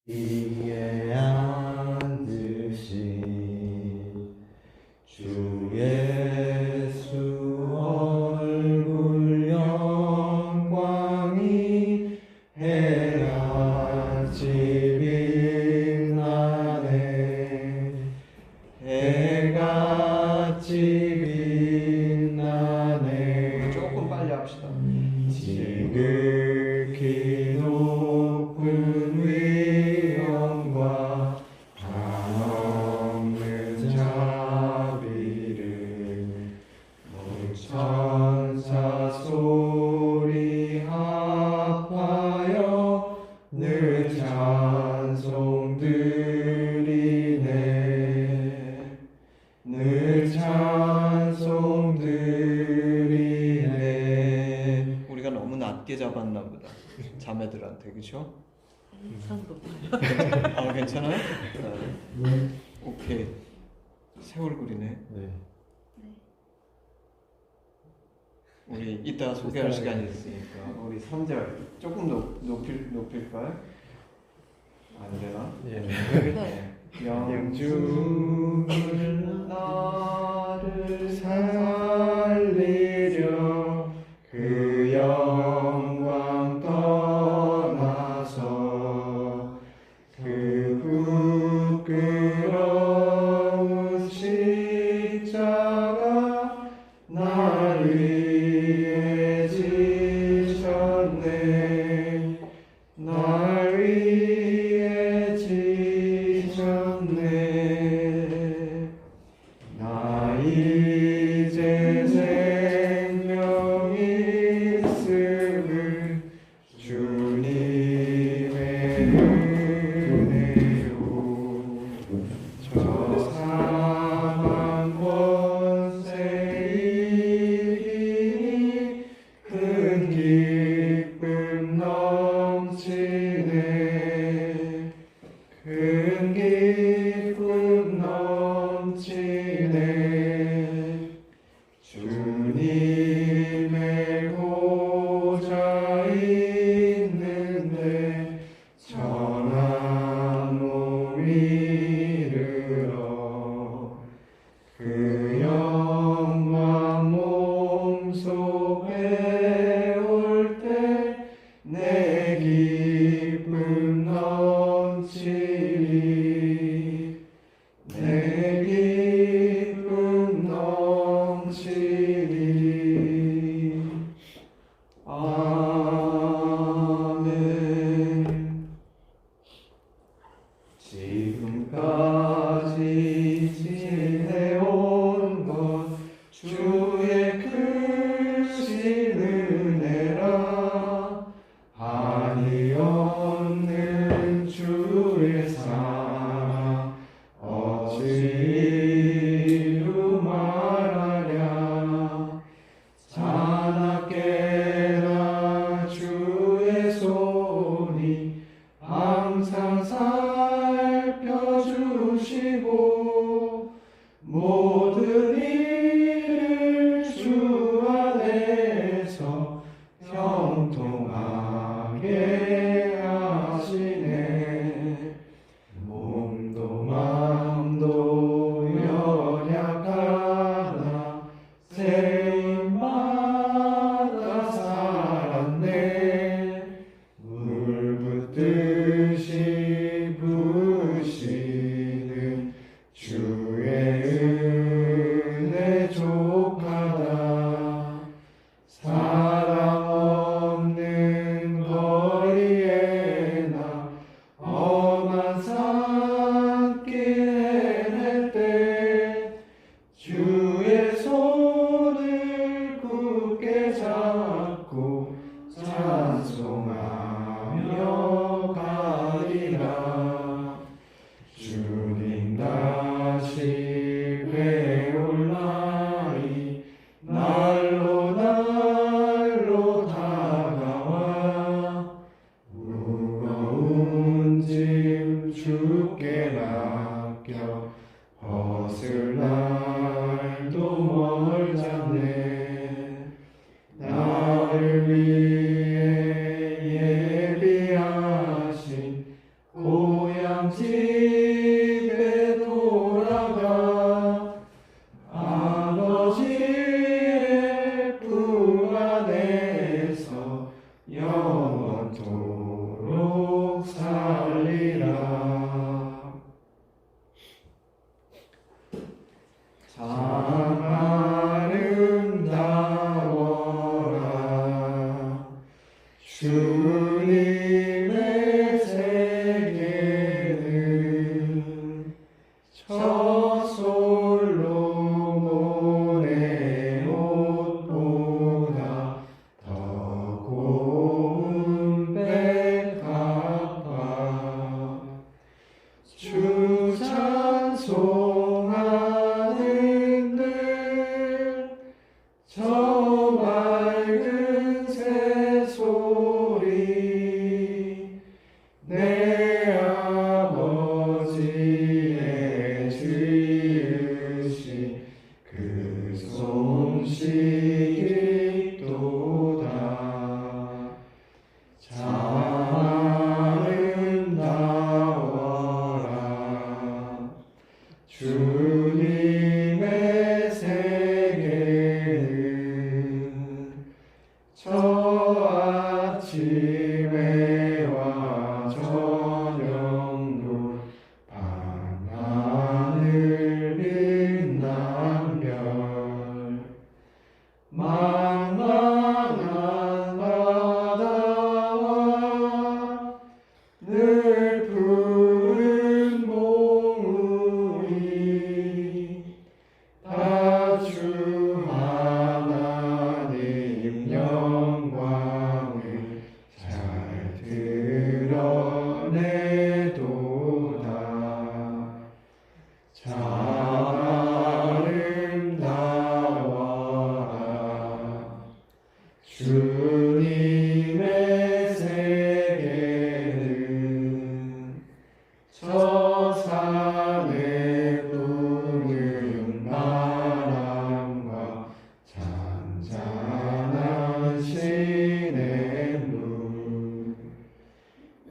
위에 앉으신 주 예수 얼굴 영광이 해같이 빛나네. 해같이 빛나네. 조금 빨리 합시다. 지극히 높은 위엄과 한없는 자비를 모든 천사 소리 합하여 늘 찬송드리네. 늘 찬송드리네. 우리가 너무 낮게 잡았나 보다. 자매들한테, 그죠? 참 높아요. 아, 괜찮아요? 오케이. 새 얼굴이네. 네. 우리 이따 소개할 시간이 있으니까 우리 3절 조금 높일까요? 안 되나? 예. 네. 영주 나를 살리려 그 영광 떠나서 그 부끄러운 십자가 날 위해 지셨네. 날 위해 지셨네. 나 이제 생명 있음을 주님의 은혜로 저 사망 권세 이기니 큰 기쁨 넘치네. 큰 기쁨 넘치네. 주님의 보좌 있는데 전한 몸 이르러 그 영광 몸속에 올 때 내 기쁨 넘치리. 내 기쁨 넘치리. 아멘. 지금까지 지내온 것 주의 크신 은혜라. 한이 없는 주의 사랑 어찌로 말하랴. 자나깨나 주의 손이 항상 살펴주시고 모든 일을 주 안에서 형통하게 하시네. 몸도 마음도 연약하나 세임마다 살았네. 물 붓듯이 부으시는 주의 은혜 족하다. 사랑 없는 거리에 나 험한 산길 헤맬 때 주의 손을 굳게 잡고 찬송하며 가리라. 주님 다시 배올나이. 날로 날로 다가와 무거운 짐 주께 맡겨 벗을 날도 멀잖네. 나를 위해 예비하신 고 집에 돌아가 아버지의 품 안에서 영원토록 살리라. 참 아름다워라 주님의 세계는 저 솔로몬의 옷보다 더 고운 백합화 주 찬송하는 저 맑은 새소리 내 아버지의 지으신 그 솜씨기 또다. 참 아름다워라 주님의 세계는 저 아침에와 저녁도 밤하늘 빛난 별 망망한 바다와 늘 푸른 봉우리 다 주 하나님 영광을 잘 드러내도다. 참 아름다워라 주님의 세계는 저 산에 부는 바람과 잔잔한 시냇물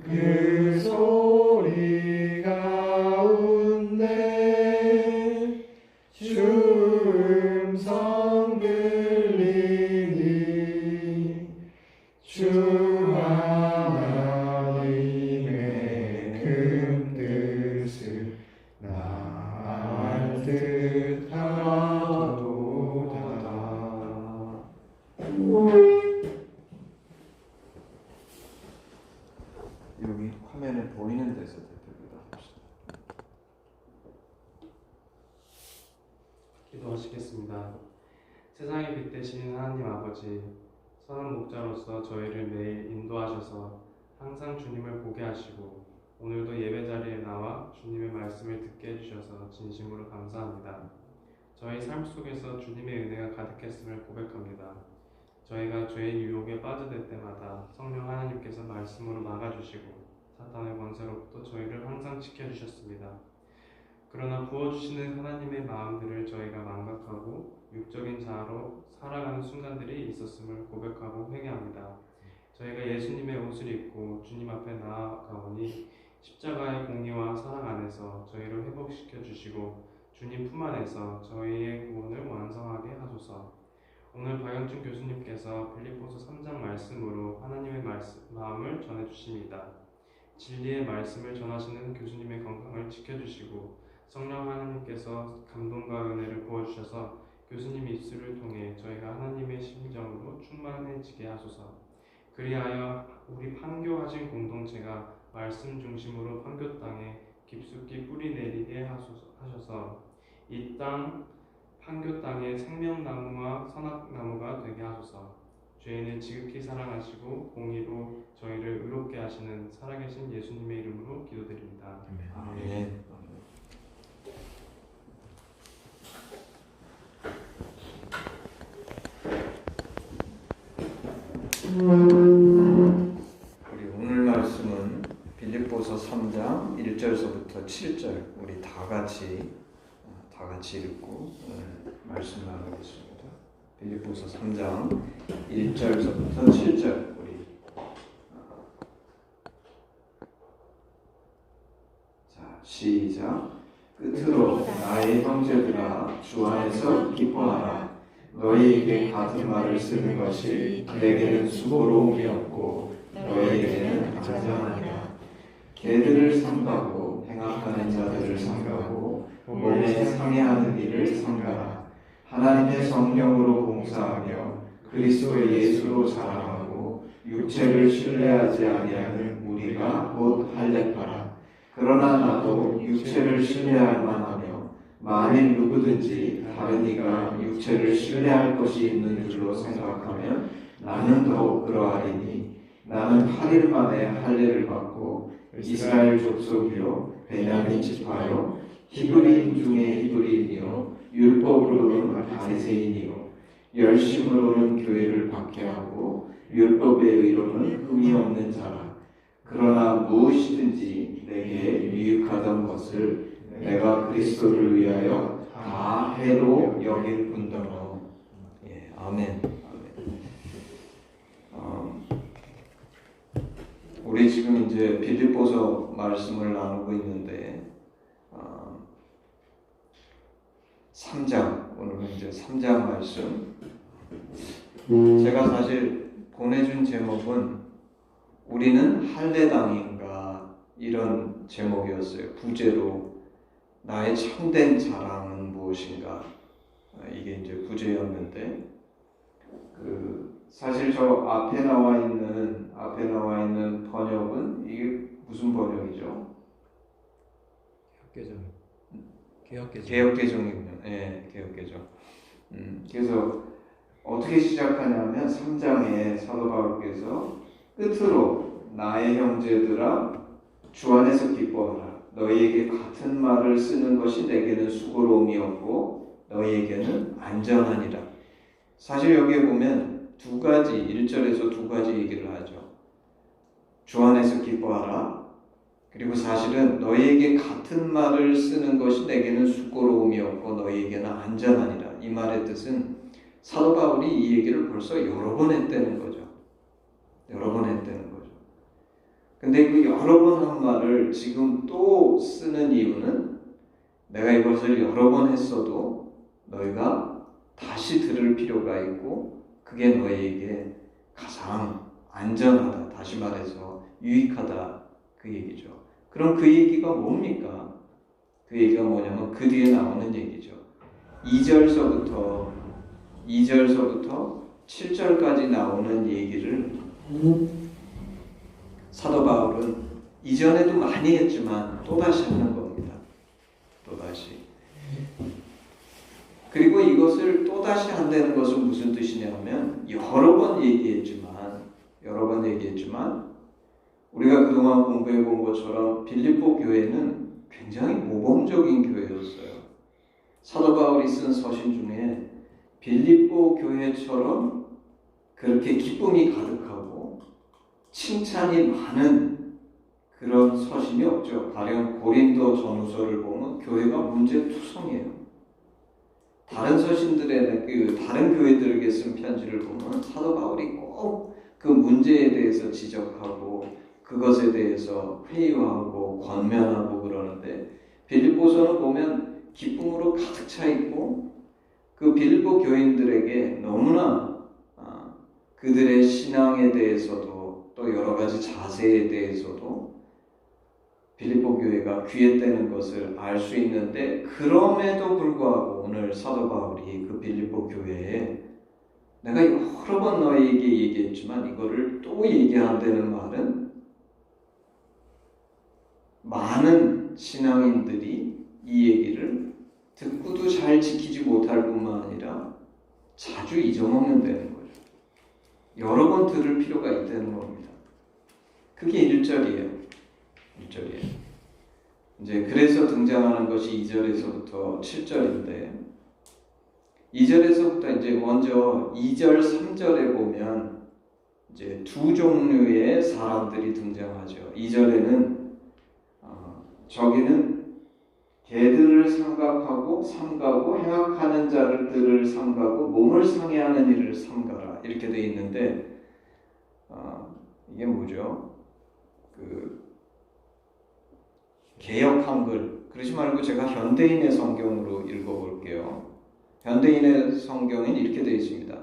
그 소리 가운데 주 음성 들리니 주 하나님의 큰 뜻을 나알 듯하도다. 여기 화면에 보이는 데서 대표기도 합시다. 기도하시겠습니다. 세상의 빛 되신 하나님 아버지, 선한 목자로서 저희를 매일 인도하셔서 항상 주님을 보게 하시고 오늘도 예배 자리에 나와 주님의 말씀을 듣게 해주셔서 진심으로 감사합니다. 저희 삶 속에서 주님의 은혜가 가득했음을 고백합니다. 저희가 죄의 유혹에 빠져들 때마다 성령 하나님께서 말씀으로 막아주시고 사탄의 권세로부터 저희를 항상 지켜주셨습니다. 그러나 부어주시는 하나님의 마음들을 저희가 망각하고 육적인 자아로 살아가는 순간들이 있었음을 고백하고 회개합니다. 저희가 예수님의 옷을 입고 주님 앞에 나아가오니 십자가의 공의와 사랑 안에서 저희를 회복시켜 주시고 주님 품 안에서 저희의 구원을 완성하게 하소서. 오늘 박영준 교수님께서 빌립보서 3장 말씀으로 하나님의 마음을 전해주십니다. 진리의 말씀을 전하시는 교수님의 건강을 지켜주시고 성령 하나님께서 감동과 은혜를 부어주셔서 교수님 입술을 통해 저희가 하나님의 심정으로 충만해지게 하소서. 그리하여 우리 판교하신 공동체가 말씀 중심으로 판교 땅에 깊숙이 뿌리 내리게 하셔서 이 땅 판교 땅에 생명나무와 선악나무가 되게 하소서. 죄인을 지극히 사랑하시고 공의로 저희를 의롭게 하시는 살아계신 예수님의 이름으로 기도드립니다. 아멘. 우리 오늘 말씀은 빌립보서 3장 1절서부터 7절 우리 다 같이 읽고 말씀 나누겠습니다. 빌립보서 3장 1절서부터 7절 우리 시작. 끝으로 나의 형제들아 주 안에서 기뻐하라. 너희에게 같은 말을 쓰는 것이 내게는 수고로움이 없고 너희에게는 안전하니라. 개들을 삼가고 행악하는 자들을 삼가고 몸에 상해하는 일을 삼가라. 하나님의 성령으로 봉사하며 그리스도 예수로 자랑하고 육체를 신뢰하지 아니하는 우리가 곧 할례파라. 그러나 나도 육체를 신뢰할 만하며 만일 누구든지 다른 이가 육체를 신뢰할 것이 있는 줄로 생각하면 나는 더욱 그러하리니 나는 8일 만에 할례를 받고 이스라엘 족속이요 베냐민 지파요 히브리인 중에 히브리인이요 율법으로는 바리새인이요 열심으로는 교회를 박해하고 율법의 의로는 흠이 없는 자라. 그러나 무엇이든지 내게 유익하던 것을 내가 그리스도를 위하여 다 해로 여길 뿐더러. 예, 아멘. 우리 지금 이제 빌립보서 말씀을 나누고 있는데 3장, 오늘은 이제 3장 말씀. 제가 사실 보내준 제목은 우리는 할례당인가 이런 제목이었어요. 부제로 나의 참된 자랑은 무엇인가, 이게 이제 부제였는데 사실 저 앞에 나와 있는 번역은 이게 무슨 번역이죠? 개역개정이군요. 네, 개역개정. 그래서 어떻게 시작하냐면 3장에 사도 바울께서 끝으로 나의 형제들아 주 안에서 기뻐하라. 너희에게 같은 말을 쓰는 것이 내게는 수고로움이 없고 너희에게는 안전하니라. 사실 여기에 보면 1절에서 두 가지 얘기를 하죠. 주 안에서 기뻐하라. 그리고 사실은 너희에게 같은 말을 쓰는 것이 내게는 수고로움이 없고 너희에게는 안전하니라. 이 말의 뜻은 사도 바울이 이 얘기를 벌써 여러 번 했다는 거죠. 근데 그 여러 번 한 말을 지금 또 쓰는 이유는 내가 이것을 여러 번 했어도 너희가 다시 들을 필요가 있고 그게 너희에게 가장 안전하다, 다시 말해서 유익하다, 그 얘기죠. 그럼 그 얘기가 뭡니까? 그 얘기가 뭐냐면 그 뒤에 나오는 얘기죠. 2절서부터 7절까지 나오는 얘기를 사도 바울은 이전에도 많이 했지만 또다시 하는 겁니다. 또다시. 그리고 이것을 또다시 한다는 것은 무슨 뜻이냐면 여러 번 얘기했지만 우리가 그동안 공부해 본 것처럼 빌립보 교회는 굉장히 모범적인 교회였어요. 사도 바울이 쓴 서신 중에 빌립보 교회처럼 그렇게 기쁨이 가득하고 칭찬이 많은 그런 서신이 없죠. 가령 고린도 전후서를 보면 교회가 문제투성이에요. 다른 서신들에는 다른 교회들에게 쓴 편지를 보면 사도 바울이 꼭 그 문제에 대해서 지적하고 그것에 대해서 회의하고 권면하고 그러는데 빌립보서는 보면 기쁨으로 가득 차 있고 그 빌립보 교인들에게 너무나 그들의 신앙에 대해서도 또 여러 가지 자세에 대해서도 빌립보 교회가 귀했다는 것을 알 수 있는데 그럼에도 불구하고 오늘 사도 바울이 그 빌립보 교회에 내가 여러 번 너희에게 얘기했지만 이거를 또 얘기한다는 말은 많은 신앙인들이 이 얘기를 듣고도 잘 지키지 못할 뿐만 아니라 자주 잊어먹는다는 거죠. 여러 번 들을 필요가 있다는 겁니다. 그게 1절이에요. 이제 그래서 등장하는 것이 2절에서부터 7절인데 2절에서부터 이제 먼저 2절, 3절에 보면 이제 두 종류의 사람들이 등장하죠. 2절에는 저기는 개들을 삼가고 행악하는 자들을 삼가고 몸을 상해하는 일을 삼가라 이렇게 돼 있는데 이게 뭐죠? 개역 한글, 그러지 말고 제가 현대인의 성경으로 읽어볼게요. 현대인의 성경엔 이렇게 되어 있습니다.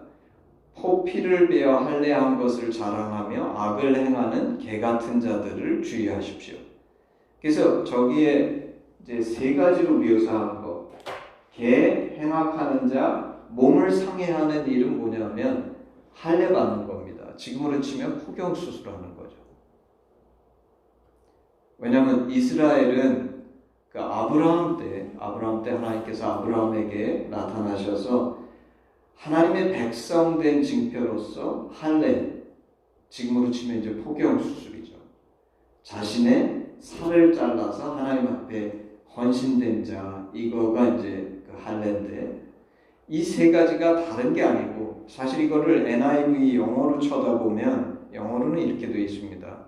포피를 베어 할례한 것을 자랑하며 악을 행하는 개 같은 자들을 주의하십시오. 그래서 저기에 이제 세 가지로 묘사한 거, 개 행악하는 자, 몸을 상해하는 일은 뭐냐면 할례 받는 겁니다. 지금으로 치면 포경 수술하는 거죠. 왜냐하면 이스라엘은 그 아브라함 때 하나님께서 아브라함에게 나타나셔서 하나님의 백성된 징표로서 할례, 지금으로 치면 이제 포경 수술이죠. 자신의 살을 잘라서 하나님 앞에 헌신된 자, 이거가 이제 그 할례인데, 이 세 가지가 다른 게 아니고, 사실 이거를 NIV 영어로 쳐다보면 영어로는 이렇게 되어 있습니다.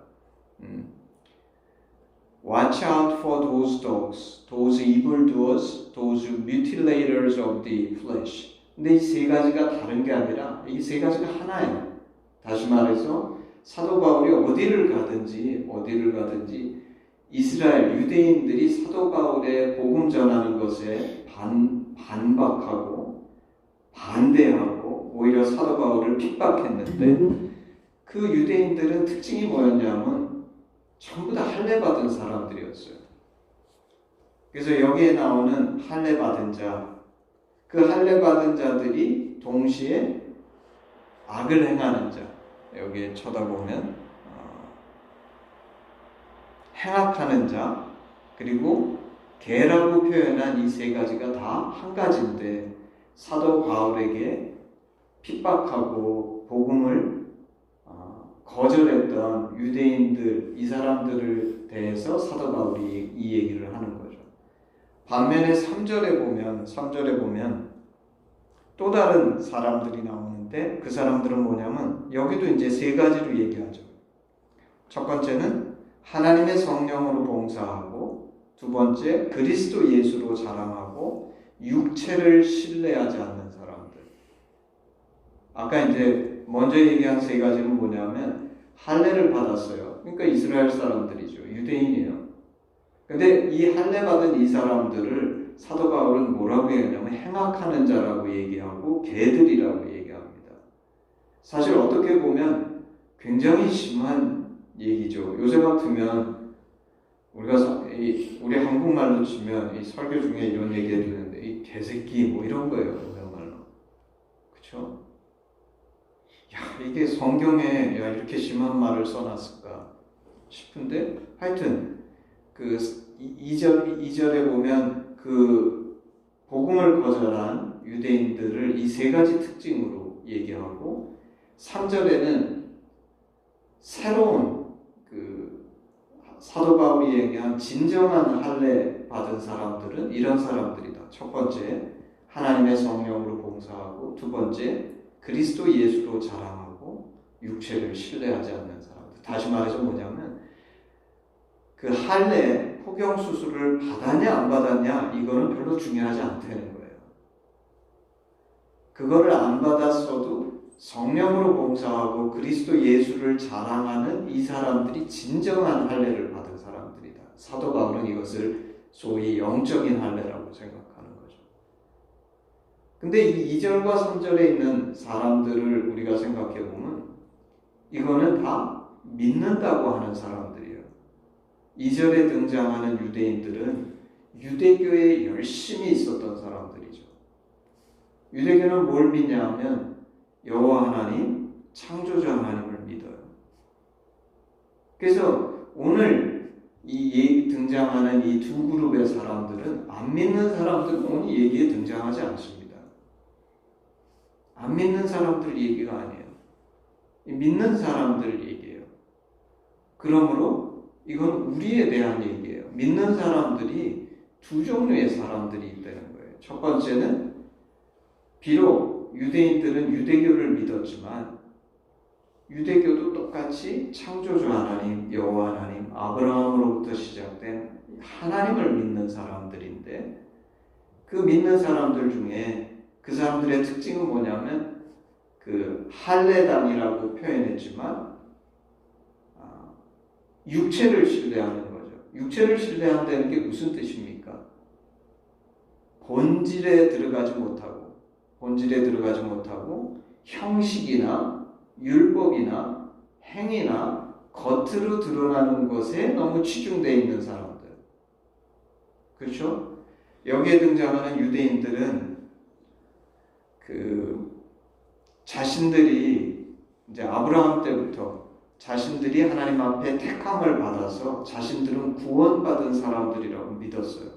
Watch out for those dogs, those evildoers, those mutilators of the flesh. 근데 이 세 가지가 다른 게 아니라 이 세 가지가 하나예요. 다시 말해서 사도 바울이 어디를 가든지 이스라엘 유대인들이 사도 바울의 복음 전하는 것에 반박하고 반대하고 오히려 사도 바울을 핍박했는데, 그 유대인들은 특징이 뭐였냐면 전부 다 할례 받은 사람들이었어요. 그래서 여기에 나오는 할례 받은 자, 그 할례 받은 자들이 동시에 악을 행하는 자, 여기에 쳐다보면 행악하는 자, 그리고 개라고 표현한 이 세 가지가 다 한 가지인데, 사도 바울에게 핍박하고 복음을 거절했던 유대인들, 이 사람들을 대해서 사도 바울이 이 얘기를 하는 거죠. 반면에 3절에 보면 또 다른 사람들이 나오는데, 그 사람들은 뭐냐면 여기도 이제 세 가지로 얘기하죠. 첫 번째는 하나님의 성령으로 봉사하고, 두 번째 그리스도 예수로 자랑하고, 육체를 신뢰하지 않는 사람들. 아까 이제 먼저 얘기한 세 가지는 뭐냐면 할례를 받았어요. 그러니까 이스라엘 사람들이죠. 유대인이에요. 근데 이 할례 받은 이 사람들을 사도 바울은 뭐라고 얘기하냐면 행악하는 자라고 얘기하고 개들이라고 얘기합니다. 사실 어떻게 보면 굉장히 심한 얘기죠. 요새 같으면 우리 한국말로 치면 이 설교 중에 이런 얘기를 듣는데 이 개새끼 뭐 이런 거예요. 그야말로. 그렇죠? 야, 이게 성경에 이렇게 심한 말을 써놨을까 싶은데, 하여튼 그 2절에 보면 그 복음을 거절한 유대인들을 이 세 가지 특징으로 얘기하고, 3절에는 새로운 그 사도 바울이 얘기한 진정한 할례 받은 사람들은 이런 사람들이다. 첫 번째, 하나님의 성령으로 봉사하고, 두 번째, 그리스도 예수로 자랑하고, 육체를 신뢰하지 않는 사람들. 다시 말해서 뭐냐면 그 할례, 포경 수술을 받았냐 안 받았냐 이거는 별로 중요하지 않다는 거예요. 그거를 안 받았어도 성령으로 봉사하고 그리스도 예수를 자랑하는 이 사람들이 진정한 할례를 받은 사람들이다. 사도 바울은 이것을 소위 영적인 할례라고 생각하는 거죠. 근데 이 2절과 3절에 있는 사람들을 우리가 생각해 보면 이거는 다 믿는다고 하는 사람들이에요. 2절에 등장하는 유대인들은 유대교에 열심히 있었던 사람들이죠. 유대교는 뭘 믿냐 하면 여호와 하나님, 창조주 하나님을 믿어요. 그래서 오늘 이 등장하는 이 두 그룹의 사람들은 안 믿는 사람들은 오늘 얘기에 등장하지 않습니다. 안 믿는 사람들 얘기가 아니에요. 믿는 사람들 얘기예요. 그러므로 이건 우리에 대한 얘기예요. 믿는 사람들이 두 종류의 사람들이 있다는 거예요. 첫 번째는 비록 유대인들은 유대교를 믿었지만 유대교도 똑같이 창조주 하나님, 여호와 하나님, 아브라함으로부터 시작된 하나님을 믿는 사람들인데, 그 믿는 사람들 중에 그 사람들의 특징은 뭐냐면 그 할례당이라고 표현했지만 육체를 신뢰하는 거죠. 육체를 신뢰한다는 게 무슨 뜻입니까? 본질에 들어가지 못하고 형식이나 율법이나 행위나 겉으로 드러나는 것에 너무 치중되어 있는 사람들. 그렇죠? 여기에 등장하는 유대인들은 자신들이 이제 아브라함 때부터 자신들이 하나님 앞에 택함을 받아서 자신들은 구원받은 사람들이라고 믿었어요.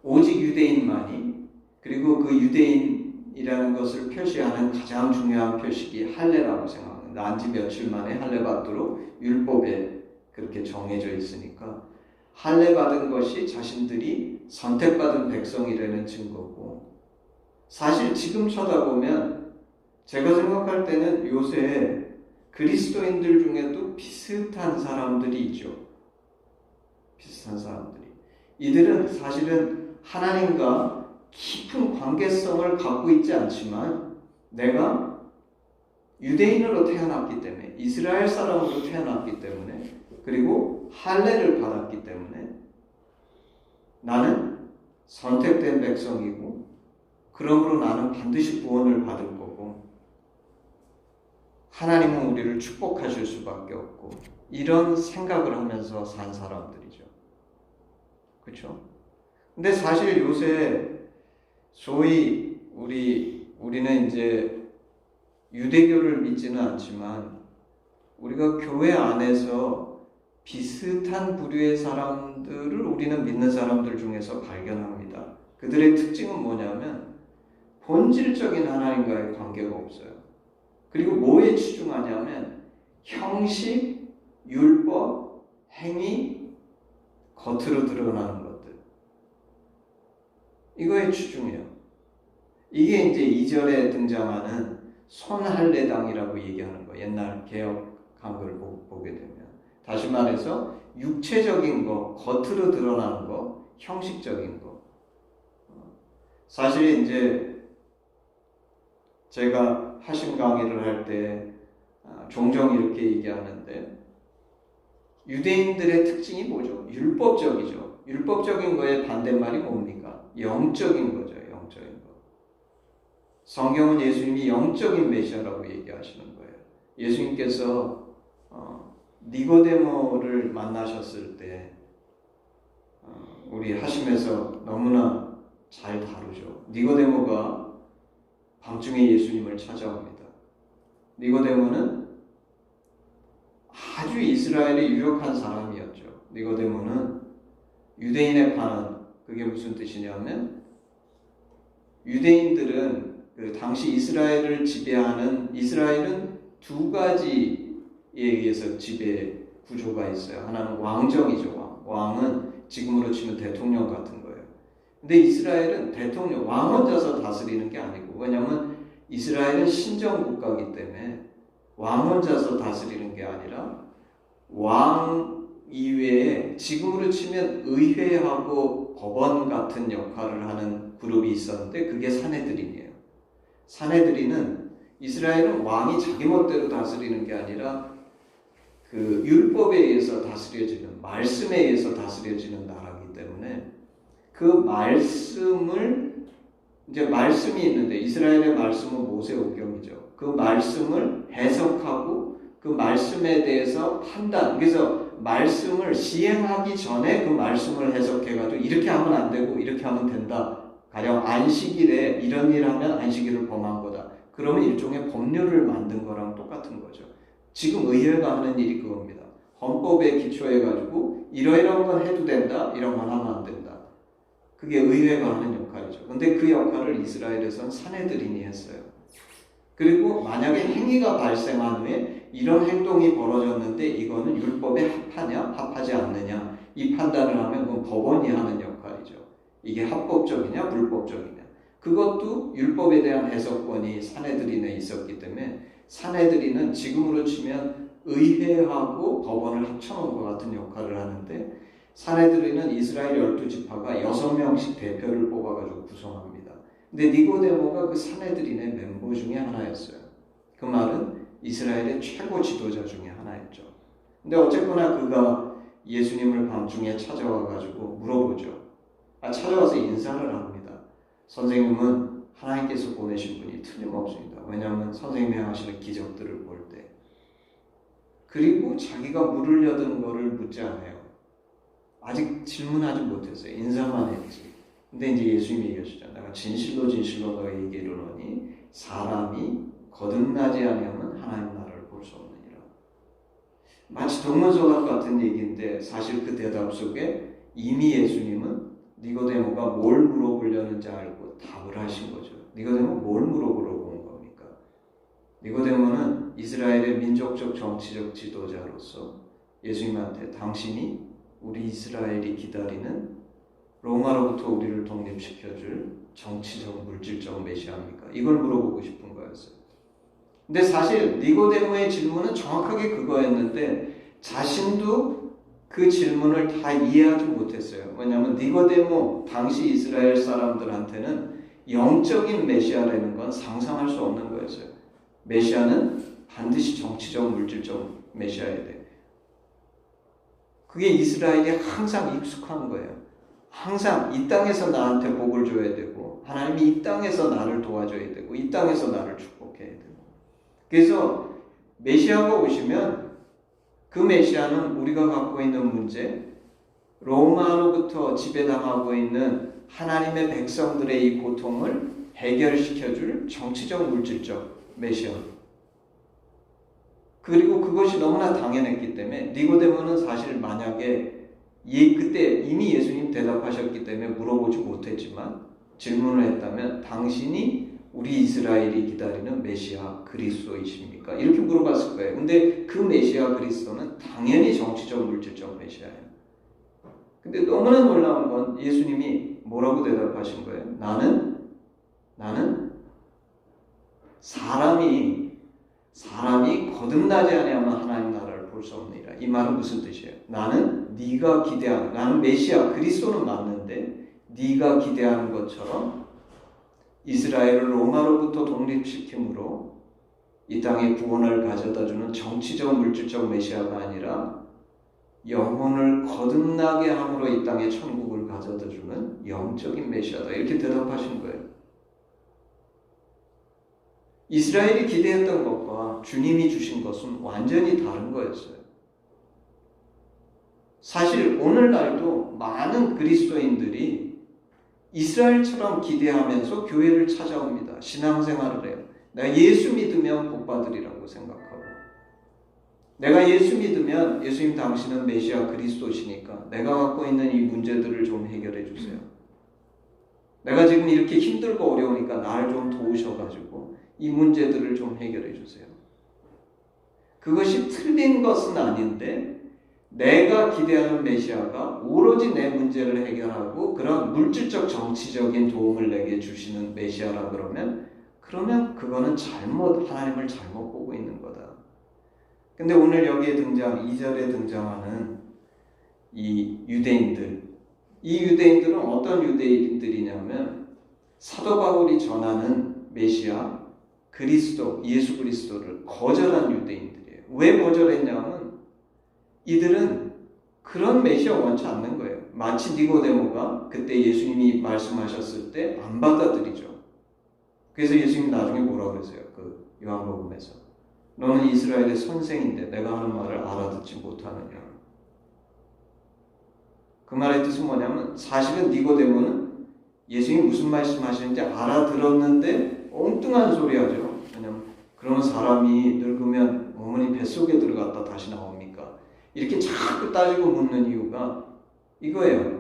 오직 유대인만이, 그리고 그 유대인이라는 것을 표시하는 가장 중요한 표식이 할례라고 생각합니다. 난지 며칠 만에 할례 받도록 율법에 그렇게 정해져 있으니까 할례 받은 것이 자신들이 선택받은 백성이라는 증거고, 사실 지금 쳐다보면 제가 생각할 때는 요새 그리스도인들 중에도 비슷한 사람들이 있죠. 비슷한 사람들이. 이들은 사실은 하나님과 깊은 관계성을 갖고 있지 않지만 내가 유대인으로 태어났기 때문에, 이스라엘 사람으로 태어났기 때문에, 그리고 할례를 받았기 때문에 나는 선택된 백성이고, 그러므로 나는 반드시 구원을 받을 거고, 하나님은 우리를 축복하실 수밖에 없고, 이런 생각을 하면서 산 사람들이죠. 그렇죠? 근데 사실 요새 소위 우리는 이제 유대교를 믿지는 않지만 우리가 교회 안에서 비슷한 부류의 사람들을 우리는 믿는 사람들 중에서 발견합니다. 그들의 특징은 뭐냐면 본질적인 하나님과의 관계가 없어요. 그리고 뭐에 치중하냐면 형식, 율법, 행위, 겉으로 드러나는 것들. 이거에 치중해요. 이게 이제 2절에 등장하는 손할례당이라고 얘기하는 거. 옛날 개역 한글 보게 되면. 다시 말해서 육체적인 거, 겉으로 드러나는 거, 형식적인 거. 사실 이제 제가 하신 강의를 할 때 종종 이렇게 얘기하는데, 유대인들의 특징이 뭐죠? 율법적이죠. 율법적인 거의 반대말이 뭡니까? 영적인 거죠. 영적인 거. 성경은 예수님이 영적인 메시아라고 얘기하시는 거예요. 예수님께서 니고데모를 만나셨을 때 우리 하심에서 너무나 잘 다루죠. 니고데모가 밤중에 예수님을 찾아옵니다. 니고데모는 아주 이스라엘의 유력한 사람이었죠. 니고데모는 유대인에 관한, 그게 무슨 뜻이냐면 유대인들은 그 당시 이스라엘을 지배하는, 이스라엘은 두 가지에 의해서 지배 구조가 있어요. 하나는 왕정이죠. 왕은 지금으로 치면 대통령 같은 거예요. 근데 이스라엘은 대통령, 왕 혼자서 다스리는 게 아니고, 왜냐하면 이스라엘은 신정 국가이기 때문에 왕 혼자서 다스리는 게 아니라 왕 이외에 지금으로 치면 의회하고 법원 같은 역할을 하는 그룹이 있었는데 그게 사내들인이에요. 사내들이는, 이스라엘은 왕이 자기 멋대로 다스리는 게 아니라 그 율법에 의해서 다스려지는, 말씀에 의해서 다스려지는 나라이기 때문에 그 말씀을, 이제 말씀이 있는데 이스라엘의 말씀은 모세오경이죠. 그 말씀을 해석하고 그 말씀에 대해서 판단, 그래서 말씀을 시행하기 전에 그 말씀을 해석해가지고 이렇게 하면 안 되고 이렇게 하면 된다. 가령 안식일에 이런 일 하면 안식일을 범한 거다. 그러면 일종의 법률을 만든 거랑 똑같은 거죠. 지금 의회가 하는 일이 그겁니다. 헌법에 기초해가지고 이러이러한 건 해도 된다, 이런 건 하면 안 된다. 그게 의회가 하는 역할이죠. 근데 그 역할을 이스라엘에서는 사내들인이 했어요. 그리고 만약에 행위가 발생한 후에 이런 행동이 벌어졌는데 이거는 율법에 합하냐, 합하지 않느냐, 이 판단을 하면 그건 법원이 하는 역할이죠. 이게 합법적이냐, 불법적이냐. 그것도 율법에 대한 해석권이 사내들인에 있었기 때문에 사내들인은 지금으로 치면 의회하고 법원을 합쳐놓은 것 같은 역할을 하는데, 사내들인은 이스라엘 12지파가 6명씩 대표를 뽑아가지고 구성합니다. 근데 니고데모가 그 사내들인의 멤버 중에 하나였어요. 그 말은 이스라엘의 최고 지도자 중에 하나였죠. 근데 어쨌거나 그가 예수님을 밤중에 찾아와 가지고 물어보죠. 찾아와서 인사를 합니다. 선생님은 하나님께서 보내신 분이 틀림없습니다. 왜냐하면 선생님이 하시는 기적들을 볼 때. 그리고 자기가 물으려던 거를 묻지 않아요. 아직 질문하지 못했어요. 인사만 했지. 근데 이제 예수님이 얘기하시죠. 내가 진실로 진실로 너희에게 이르노니 사람이 거듭나지 아니하면 하나님 나라를 볼 수 없느니라. 마치 동문서답 같은 얘기인데 사실 그 대답 속에 이미 예수님은 니고데모가 뭘 물어보려는지 알고 답을 하신 거죠. 니고데모 뭘 물어보려고 온 겁니까? 니고데모는 이스라엘의 민족적 정치적 지도자로서 예수님한테 당신이 우리 이스라엘이 기다리는 로마로부터 우리를 독립시켜줄 정치적 물질적 메시아입니까? 이걸 물어보고 싶은 거였어요. 근데 사실 니고데모의 질문은 정확하게 그거였는데 자신도 그 질문을 다 이해하지 못했어요. 왜냐하면 니고데모 당시 이스라엘 사람들한테는 영적인 메시아라는 건 상상할 수 없는 거였어요. 메시아는 반드시 정치적 물질적 메시아여야 돼. 그게 이스라엘이 항상 익숙한 거예요. 항상 이 땅에서 나한테 복을 줘야 되고 하나님이 이 땅에서 나를 도와줘야 되고 이 땅에서 나를 축복해야 되고 그래서 메시아가 오시면 그 메시아는 우리가 갖고 있는 문제 로마로부터 지배당하고 있는 하나님의 백성들의 이 고통을 해결시켜줄 정치적 물질적 메시아 그리고 그것이 너무나 당연했기 때문에 니고데모는 사실 만약에 그때 이미 예수님 대답하셨기 때문에 물어보지 못했지만 질문을 했다면 당신이 우리 이스라엘이 기다리는 메시아 그리스도이십니까? 이렇게 물어봤을 거예요. 근데 그 메시아 그리스도는 당연히 정치적 물질적 메시아예요. 근데 너무나 놀라운 건 예수님이 뭐라고 대답하신 거예요? 나는 사람이 거듭나지 아니하면 하나님 나라를 볼 수 없느니라. 이 말은 무슨 뜻이에요? 나는 네가 기대하는 나는 메시아 그리스도는 맞는데 네가 기대하는 것처럼 이스라엘을 로마로부터 독립시킴으로 이 땅에 구원을 가져다주는 정치적 물질적 메시아가 아니라 영혼을 거듭나게 함으로 이 땅에 천국을 가져다주는 영적인 메시아다. 이렇게 대답하신 거예요. 이스라엘이 기대했던 것과 주님이 주신 것은 완전히 다른 거였어요. 사실 오늘날도 많은 그리스도인들이 이스라엘처럼 기대하면서 교회를 찾아옵니다. 신앙생활을 해요. 내가 예수 믿으면 복 받으리라고 생각하고 내가 예수 믿으면 예수님 당신은 메시아 그리스도시니까 내가 갖고 있는 이 문제들을 좀 해결해 주세요. 내가 지금 이렇게 힘들고 어려우니까 나를 좀 도우셔가지고 이 문제들을 좀 해결해 주세요. 그것이 틀린 것은 아닌데 내가 기대하는 메시아가 오로지 내 문제를 해결하고 그런 물질적 정치적인 도움을 내게 주시는 메시아라 그러면 그거는 하나님을 잘못 보고 있는 거다. 근데 오늘 여기에 2절에 등장하는 이 유대인들은 어떤 유대인들이냐면 사도 바울이 전하는 메시아 그리스도, 예수 그리스도를 거절한 유대인들이에요. 왜 거절했냐면 이들은 그런 메시아 원치 않는 거예요. 마치 니고데모가 그때 예수님이 말씀하셨을 때 안 받아들이죠. 그래서 예수님이 나중에 뭐라고 그랬어요? 그 요한복음에서 너는 이스라엘의 선생인데 내가 하는 말을 알아듣지 못하느냐. 그 말의 뜻은 뭐냐면 사실은 니고데모는 예수님이 무슨 말씀하시는지 알아들었는데 엉뚱한 소리 하죠. 왜냐면 그런 사람이 늙으면 어머니 뱃속에 들어갔다 다시 나옵니까? 이렇게 자꾸 따지고 묻는 이유가 이거예요.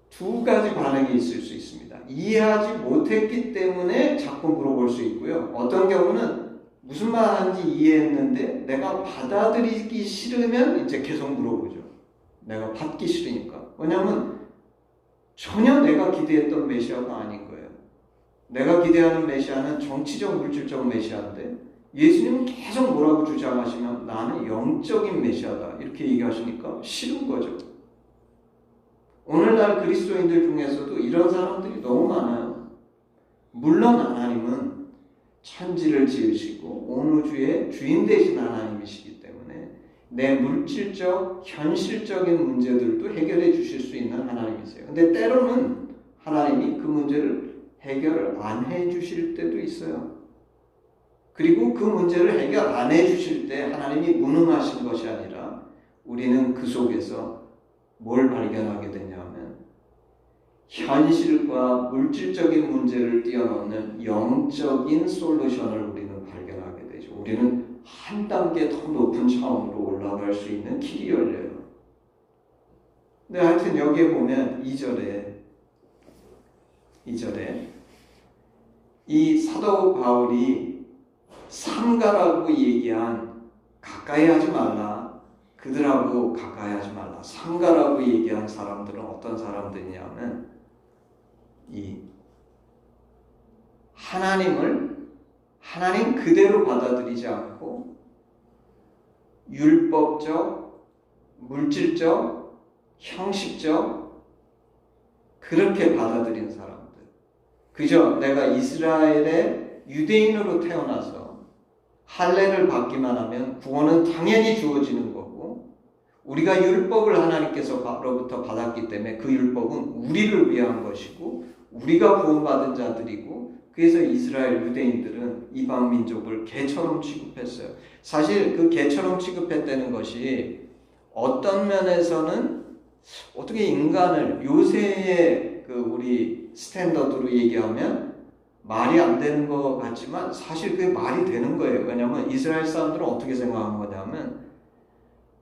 두 가지 반응이 있을 수 있습니다. 이해하지 못했기 때문에 자꾸 물어볼 수 있고요. 어떤 경우는 무슨 말 하는지 이해했는데 내가 받아들이기 싫으면 이제 계속 물어보죠. 내가 받기 싫으니까. 왜냐하면 전혀 내가 기대했던 메시아가 아닌 거예요. 내가 기대하는 메시아는 정치적 물질적 메시아인데 예수님은 계속 뭐라고 주장하시면 나는 영적인 메시아다 이렇게 얘기하시니까 싫은 거죠. 오늘날 그리스도인들 중에서도 이런 사람들이 너무 많아요. 물론 하나님은 천지를 지으시고 온 우주의 주인 되신 하나님이시기 때문에 내 물질적, 현실적인 문제들도 해결해 주실 수 있는 하나님이세요. 근데 때로는 하나님이 그 문제를 해결 안 해 주실 때도 있어요. 그리고 그 문제를 해결 안 해 주실 때 하나님이 무능하신 것이 아니라 우리는 그 속에서 뭘 발견하게 되냐면 현실과 물질적인 문제를 뛰어넘는 영적인 솔루션을 우리는 발견하게 되죠. 우리는 한 단계 더 높은 차원으로 올라갈 수 있는 길이 열려요. 근데 하여튼 여기에 보면 2절에 이 사도 바울이 삼가라고 얘기한 가까이 하지 말라, 그들하고 가까이 하지 말라. 삼가라고 얘기한 사람들은 어떤 사람들이냐면 이 하나님 그대로 받아들이지 않고 율법적, 물질적, 형식적 그렇게 받아들인 사람들. 그저 내가 이스라엘의 유대인으로 태어나서 할례를 받기만 하면 구원은 당연히 주어지는 거고, 우리가 율법을 하나님께서로부터 받았기 때문에 그 율법은 우리를 위한 것이고 우리가 구원받은 자들이고, 그래서 이스라엘 유대인들은 이방 민족을 개처럼 취급했어요. 사실 그 개처럼 취급했다는 것이 어떤 면에서는 어떻게 인간을 요새의 그 우리 스탠더드로 얘기하면 말이 안 되는 것 같지만 사실 그게 말이 되는 거예요. 왜냐하면 이스라엘 사람들은 어떻게 생각한 거냐면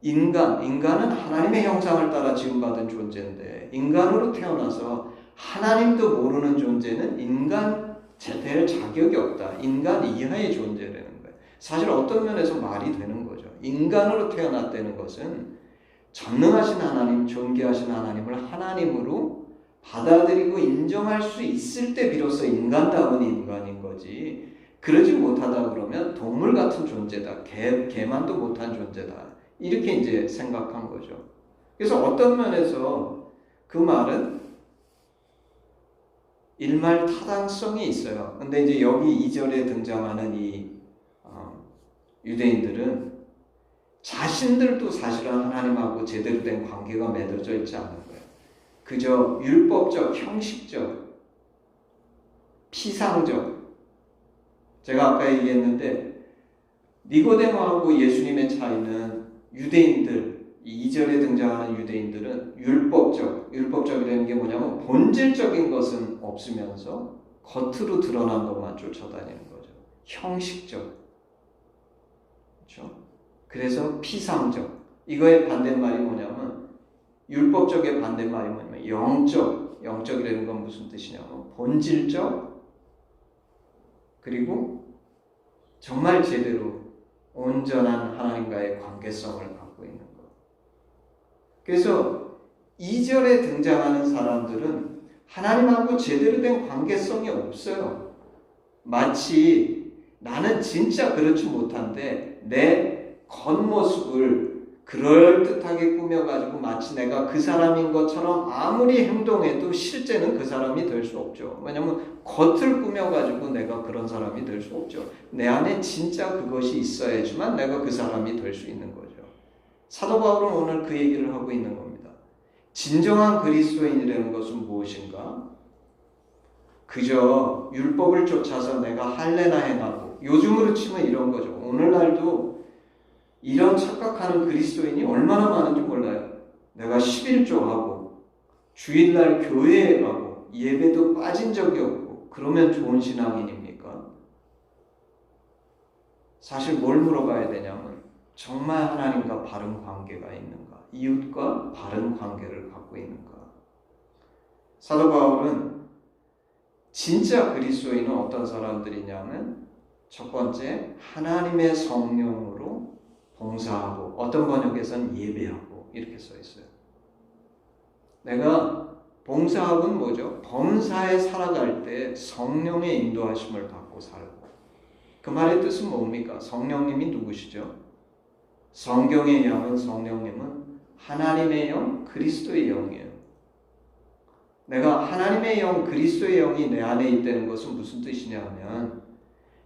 인간은 하나님의 형상을 따라 지음받은 존재인데 인간으로 태어나서 하나님도 모르는 존재는 인간 될 자격이 없다. 인간 이하의 존재라는 거예요. 사실 어떤 면에서 말이 되는 거죠. 인간으로 태어났다는 것은 전능하신 하나님, 존귀하신 하나님을 하나님으로 받아들이고 인정할 수 있을 때 비로소 인간다운 인간인 거지, 그러지 못하다 그러면 동물 같은 존재다, 개만도 못한 존재다, 이렇게 이제 생각한 거죠. 그래서 어떤 면에서 그 말은 일말타당성이 있어요. 근데 이제 여기 2절에 등장하는 이 유대인들은 자신들도 사실은 하나님하고 제대로 된 관계가 맺어져 있지 않은 거예요. 그저 율법적, 형식적, 피상적. 제가 아까 얘기했는데 니고데모하고 예수님의 차이는 유대인들, 2절에 등장하는 유대인들은 율법적이라는 게 뭐냐면 본질적인 것은 없으면서 겉으로 드러난 것만 쫓아다니는 거죠. 형식적. 그렇죠? 그래서 피상적. 이거의 반대말이 뭐냐면 율법적의 반대말이 뭐냐면 영적이라는 건 무슨 뜻이냐면 본질적, 그리고 정말 제대로 온전한 하나님과의 관계성을 갖고 있는 것. 그래서 2절에 등장하는 사람들은 하나님하고 제대로 된 관계성이 없어요. 마치 나는 진짜 그렇지 못한데 내 겉모습을 그럴듯하게 꾸며가지고 마치 내가 그 사람인 것처럼 아무리 행동해도 실제는 그 사람이 될 수 없죠. 왜냐하면 겉을 꾸며가지고 내가 그런 사람이 될 수 없죠. 내 안에 진짜 그것이 있어야지만 내가 그 사람이 될 수 있는 거죠. 사도 바울은 오늘 그 얘기를 하고 있는 겁니다. 진정한 그리스도인이라는 것은 무엇인가? 그저 율법을 쫓아서 내가 할례나 행하고, 요즘으로 치면 이런 거죠. 오늘날도 이런 착각하는 그리스도인이 얼마나 많은지 몰라요. 내가 11조하고 주일날 교회에 가고 예배도 빠진 적이 없고 그러면 좋은 신앙인입니까? 사실 뭘 물어봐야 되냐면 정말 하나님과 바른 관계가 있는가? 이웃과 바른 관계를 갖고 있는가? 사도 바울은 진짜 그리스도인은 어떤 사람들이냐면 첫 번째, 하나님의 성령으로 봉사하고, 어떤 번역에서는 예배하고 이렇게 써 있어요. 내가 봉사하고는 뭐죠? 범사에 살아갈 때 성령의 인도하심을 받고 살고. 그 말의 뜻은 뭡니까? 성령님이 누구시죠? 성경의 영은, 성령님은 하나님의 영, 그리스도의 영이에요. 내가 하나님의 영, 그리스도의 영이 내 안에 있다는 것은 무슨 뜻이냐면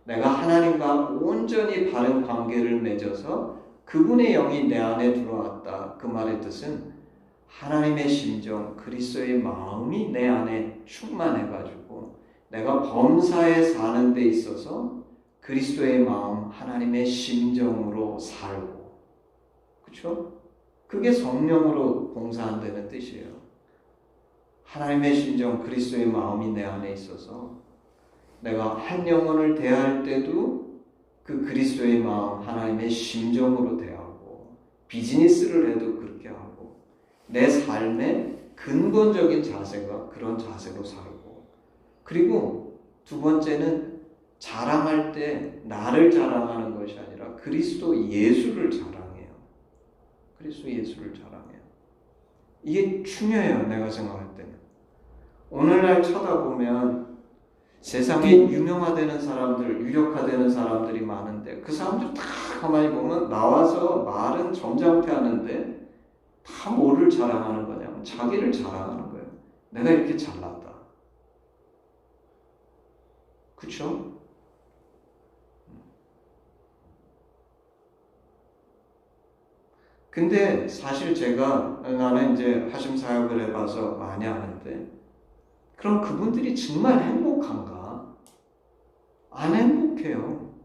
내가 하나님과 온전히 바른 관계를 맺어서 그분의 영이 내 안에 들어왔다. 그 말의 뜻은 하나님의 심정, 그리스도의 마음이 내 안에 충만해가지고 내가 범사에 사는 데 있어서 그리스도의 마음, 하나님의 심정으로 살고, 그렇죠? 그게 성령으로 봉사한다는 뜻이에요. 하나님의 심정, 그리스도의 마음이 내 안에 있어서 내가 한 영혼을 대할 때도 그 그리스도의 마음, 하나님의 심정으로 대하고, 비즈니스를 해도 그렇게 하고, 내 삶의 근본적인 자세가 그런 자세로 살고, 그리고 두 번째는 자랑할 때 나를 자랑하는 것이 아니라 그리스도 예수를 자랑해요. 그리스도 예수를 자랑해요. 이게 중요해요. 내가 생각할 때는. 오늘날 쳐다보면 세상에 유명화되는 사람들, 유력화되는 사람들이 많은데 그 사람들 다 가만히 보면 나와서 말은 점잖게 하는데 다 뭐를 자랑하는 거냐면 자기를 자랑하는 거예요. 내가 이렇게 잘났다. 그렇죠? 근데 사실 나는 이제 하심 사역을 해봐서 많이 아는데, 그럼 그분들이 정말 행복한가? 안 행복해요.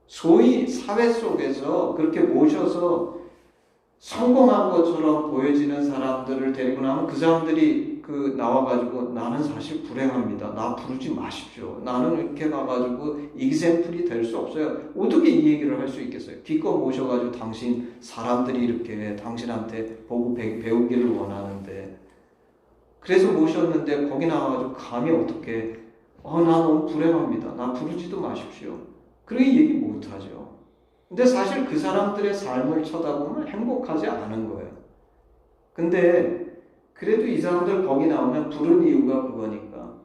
소위 사회 속에서 그렇게 모셔서 성공한 것처럼 보여지는 사람들을 데리고 나면 그 사람들이 나와가지고 나는 사실 불행합니다. 나 부르지 마십시오. 나는 이렇게 가가지고 이그샘플이 될 수 없어요. 어떻게 이 얘기를 할 수 있겠어요? 기껏 모셔가지고 당신 사람들이 이렇게 당신한테 보고 배우기를 원하는데, 그래서 모셨는데 거기 나와가지고 감히 어떻게 나 너무 불행합니다. 나 부르지도 마십시오. 그렇게 얘기 못하죠. 근데 사실 그 사람들의 삶을 쳐다보면 행복하지 않은 거예요. 근데 그래도 이 사람들 거기 나오면 부른 이유가 그거니까,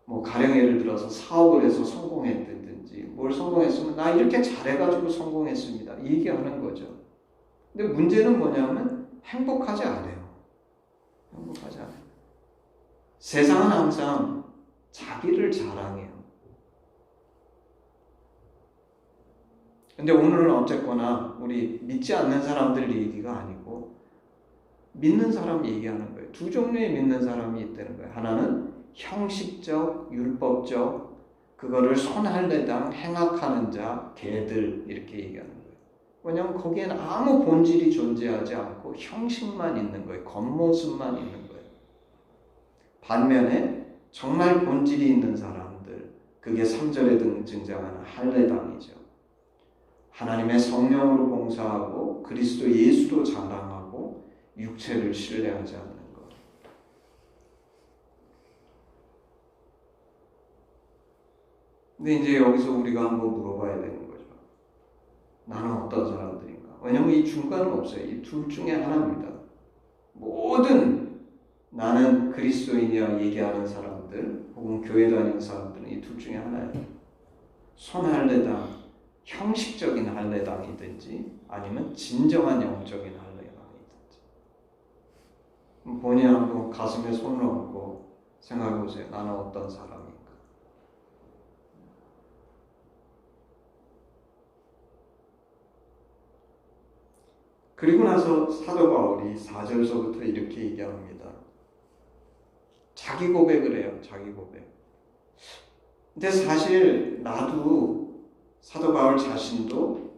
뭐 가령 예를 들어서 사업을 해서 성공했든지 뭘 성공했으면 나 이렇게 잘해가지고 성공했습니다. 이 얘기하는 거죠. 근데 문제는 뭐냐면 행복하지 않아요. 행복하지 않아요. 세상은 항상 자기를 자랑해요. 근데 오늘은 어쨌거나 우리 믿지 않는 사람들 얘기가 아니고 믿는 사람 얘기하는 거예요. 두 종류의 믿는 사람이 있다는 거예요. 하나는 형식적, 율법적, 그거를 손할래당 행악하는 자, 개들 이렇게 얘기하는 거예요. 왜냐하면 거기에는 아무 본질이 존재하지 않고 형식만 있는 거예요. 겉모습만 있는 거예요. 반면에 정말 본질이 있는 사람들, 그게 3절에 등장하는 할례당이죠. 하나님의 성령으로 봉사하고 그리스도 예수로 자랑하고 육체를 신뢰하지 않는 것. 근데 이제 여기서 우리가 한번 물어봐야 되는 거죠. 나는 어떤 사람들인가? 왜냐하면 이 중간은 없어요. 이 둘 중에 하나입니다. 모든 나는 그리스도인이야 얘기하는 사람들 혹은 교회 다니는 사람들은 이 둘 중에 하나예요. 손할례당, 형식적인 할례당이든지 아니면 진정한 영적인 할례당이든지. 본인 한번 가슴에 손을 얹고 생각해 보세요. 나는 어떤 사람인가? 그리고 나서 사도 바울이 4절서부터 이렇게 얘기합니다. 자기 고백을 해요. 자기 고백. 근데 사실 나도 사도 바울 자신도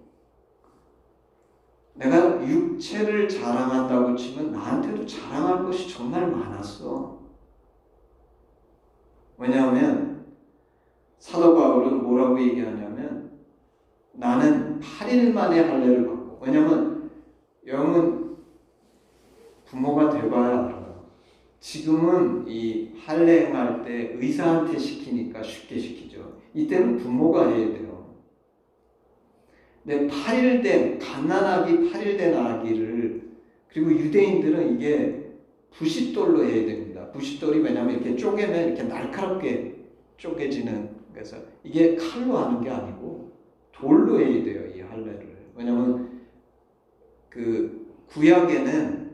내가 육체를 자랑한다고 치면 나한테도 자랑할 것이 정말 많았어. 왜냐하면 사도 바울은 뭐라고 얘기하냐면 나는 8일 만에 할례를 받고, 왜냐하면 여러분 부모가 돼봐야 알아요. 지금은 이 할례 행할 때 의사한테 시키니까 쉽게 시키죠. 이때는 부모가 해야 돼요. 근데 8일 된 갓난아기 8일 된 아기를, 그리고 유대인들은 이게 부싯돌로 해야 됩니다. 부싯돌이 왜냐하면 이렇게 쪼개면 이렇게 날카롭게 쪼개지는, 그래서 이게 칼로 하는 게 아니고 돌로 해야 돼요. 이 할례를. 왜냐하면 그 구약에는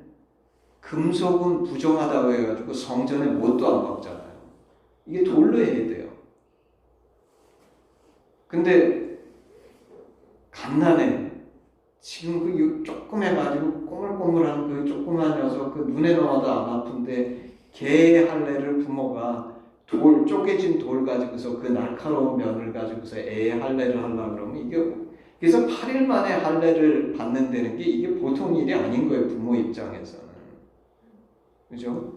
금속은 부정하다고 해가지고 성전에 못도 안 박잖아요. 이게 돌로 해야 돼요. 근데 갓난에 지금 그 조그매가지고 꼬물꼬물한 그 조그만 녀석 그 눈에 넣어도 안 아픈데 개 할례를 부모가 쪼개진 돌 가지고서 그 날카로운 면을 가지고서 애의 할례를 하려고 그러면 이게 그래서 8일 만에 할례를 받는다는 게 이게 보통 일이 아닌 거예요. 부모 입장에서는. 그죠?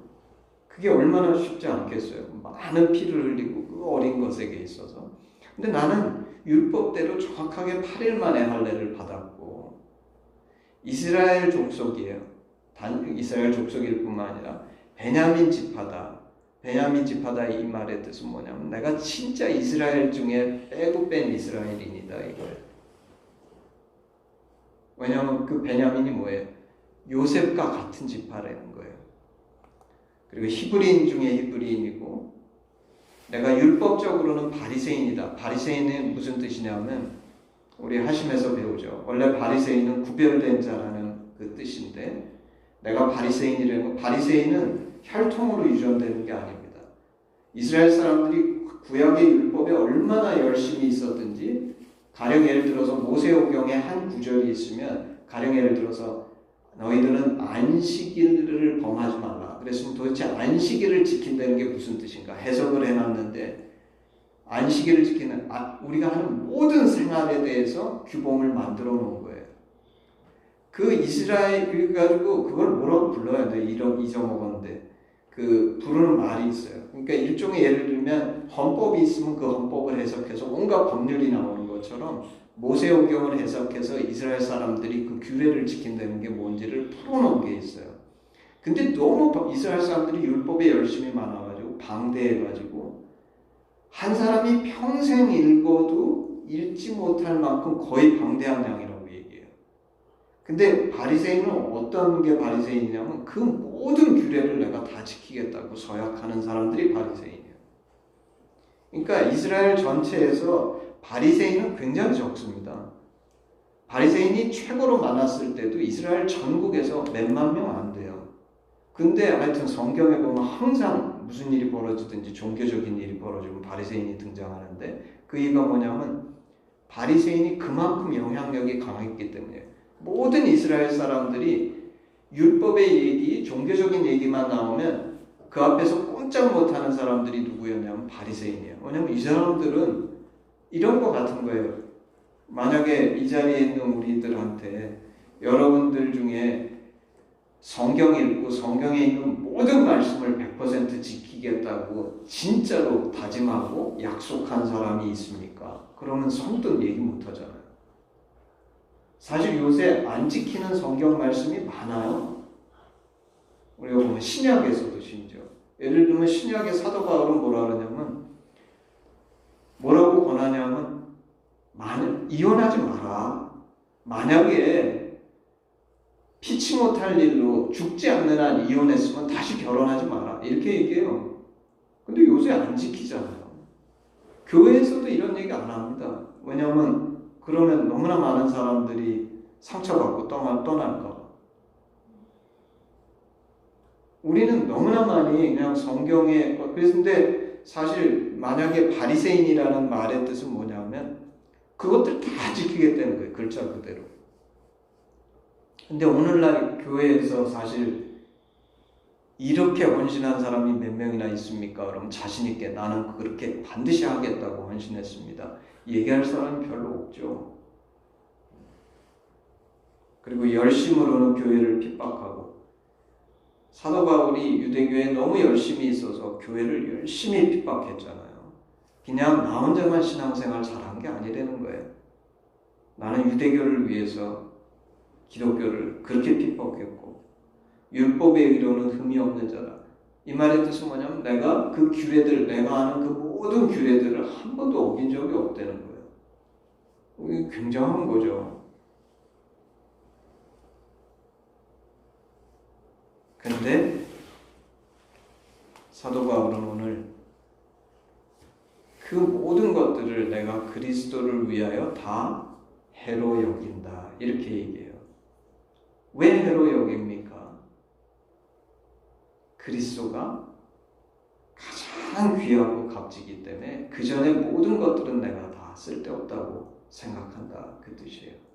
그게 얼마나 쉽지 않겠어요. 많은 피를 흘리고 그 어린 것에게 있어서. 근데 나는 율법대로 정확하게 8일 만에 할례를 받았고 이스라엘 족속이에요. 단 이스라엘 족속일 뿐만 아니라 베냐민 지파다. 베냐민 지파다 이 말의 뜻은 뭐냐면 내가 진짜 이스라엘 중에 빼고 뺀 이스라엘인이다 이거예요. 왜냐하면 그 베냐민이 뭐예요? 요셉과 같은 지파라는 거예요. 그리고 히브리인 중에 히브리인이고 내가 율법적으로는 바리새인이다. 바리새인은 무슨 뜻이냐면 우리 하심에서 배우죠. 원래 바리새인은 구별된 자라는 그 뜻인데 내가 바리새인이라는 건 바리새인은 혈통으로 유전되는 게 아닙니다. 이스라엘 사람들이 구약의 율법에 얼마나 열심히 있었든지 가령 예를 들어서 모세오경에 한 구절이 있으면 가령 예를 들어서 너희들은 안식일을 범하지 말라. 그랬으면 도대체 안식일을 지킨다는 게 무슨 뜻인가? 해석을 해놨는데 안식일을 지키는 우리가 하는 모든 생활에 대해서 규범을 만들어 놓은 거예요. 그 이스라엘 그래가지고 그걸 뭐라고 불러야 돼? 잊어먹었는데 그 부르는 말이 있어요. 그러니까 일종의 예를 들면 헌법이 있으면 그 헌법을 해석해서 온갖 법률이 나오는 것처럼 모세오경을 해석해서 이스라엘 사람들이 그 규례를 지킨다는 게 뭔지를 풀어놓은 게 있어요. 근데 너무 이스라엘 사람들이 율법에 열심히 많아가지고 방대해가지고 한 사람이 평생 읽어도 읽지 못할 만큼 거의 방대한 양이라고 얘기해요. 근데 바리새인은 어떤 게 바리새인이냐면 그 모든 규례를 내가 다 지키겠다고 서약하는 사람들이 바리새인이에요. 그러니까 이스라엘 전체에서 바리새인은 굉장히 적습니다. 바리새인이 최고로 많았을 때도 이스라엘 전국에서 몇만 명 안 돼요. 근데 하여튼 성경에 보면 항상 무슨 일이 벌어지든지 종교적인 일이 벌어지면 바리새인이 등장하는데 그 이유가 뭐냐면 바리새인이 그만큼 영향력이 강했기 때문에 모든 이스라엘 사람들이 율법의 얘기, 종교적인 얘기만 나오면 그 앞에서 꼼짝 못하는 사람들이 누구였냐면 바리새인이에요. 왜냐면 이 사람들은 이런 거 같은 거예요. 만약에 이 자리에 있는 우리들한테 여러분들 중에 성경 읽고 성경에 있는 모든 말씀을 100% 지키겠다고 진짜로 다짐하고 약속한 사람이 있습니까? 그러면 선뜻 얘기 못 하잖아요. 사실 요새 안 지키는 성경 말씀이 많아요. 우리가 보면 신약에서도 심지어 예를 들면 신약의 사도 바울은 뭐라 그러냐면 뭐라고 권하냐면 이혼하지 마라. 만약에 피치 못할 일로 죽지 않는 한 이혼했으면 다시 결혼하지 마라. 이렇게 얘기해요. 근데 요새 안 지키잖아요. 교회에서도 이런 얘기 안 합니다. 왜냐하면 그러면 너무나 많은 사람들이 상처받고 떠날까 봐. 우리는 너무나 많이 그냥 성경에 그런데 사실 만약에 바리새인이라는 말의 뜻은 뭐냐면 그것들 다 지키겠다는 거예요. 글자 그대로. 근데 오늘날 교회에서 사실 이렇게 헌신한 사람이 몇 명이나 있습니까? 그럼 자신 있게 나는 그렇게 반드시 하겠다고 헌신했습니다. 얘기할 사람이 별로 없죠. 그리고 열심으로는 교회를 핍박하고 사도 바울이 유대교에 너무 열심히 있어서 교회를 열심히 핍박했잖아요. 그냥 나 혼자만 신앙생활 잘한 게 아니라는 거예요. 나는 유대교를 위해서 기독교를 그렇게 핍박했고 율법의 의로는 흠이 없는 자다. 이 말의 뜻은 뭐냐면 내가 그 규례들, 내가 아는 그 모든 규례들을 한 번도 어긴 적이 없다는 거예요. 이게 굉장한 거죠. 그런데 사도 바울은 오늘 그 모든 것들을 내가 그리스도를 위하여 다 해로 여긴다. 이렇게 얘기해요. 왜 해로 여깁니까? 그리스도가 가장 귀하고 값지기 때문에 그 전에 모든 것들은 내가 다 쓸데없다고 생각한다 그 뜻이에요.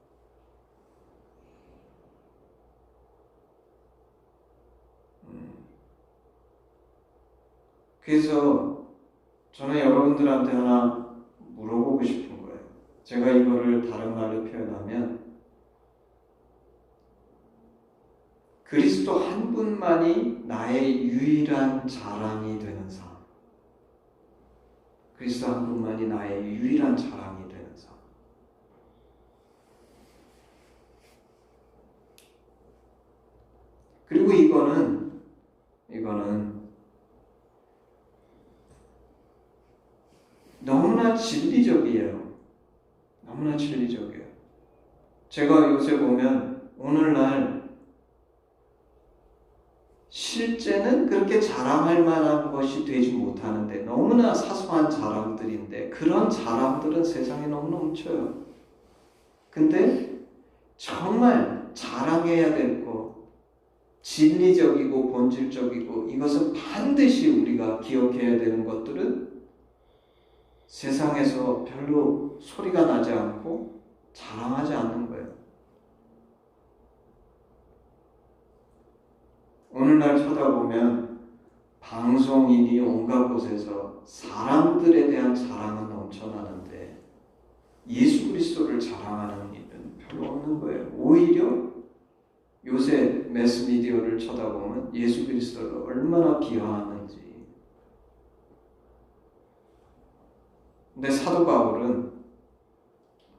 그래서 저는 여러분들한테 하나 물어보고 싶은 거예요. 제가 이거를 다른 말로 표현하면 그리스도 한 분만이 나의 유일한 자랑이 되는 삶. 그리스도 한 분만이 나의 유일한 자랑이 되는 삶. 그리고 이거는 너무나 진리적이에요. 너무나 진리적이에요. 제가 요새 보면 오늘날 실제는 그렇게 자랑할 만한 것이 되지 못하는데 너무나 사소한 자랑들인데 그런 자랑들은 세상에 너무 넘쳐요. 근데 정말 자랑해야 될 것, 진리적이고 본질적이고 이것은 반드시 우리가 기억해야 되는 것들은 세상에서 별로 소리가 나지 않고 자랑하지 않는 거예요. 오늘날 쳐다보면 방송인이 온갖 곳에서 사람들에 대한 자랑은 넘쳐나는데 예수 그리스도를 자랑하는 일은 별로 없는 거예요. 오히려 요새 매스미디어를 쳐다보면 예수 그리스도를 얼마나 비하하는지. 근데 사도 바울은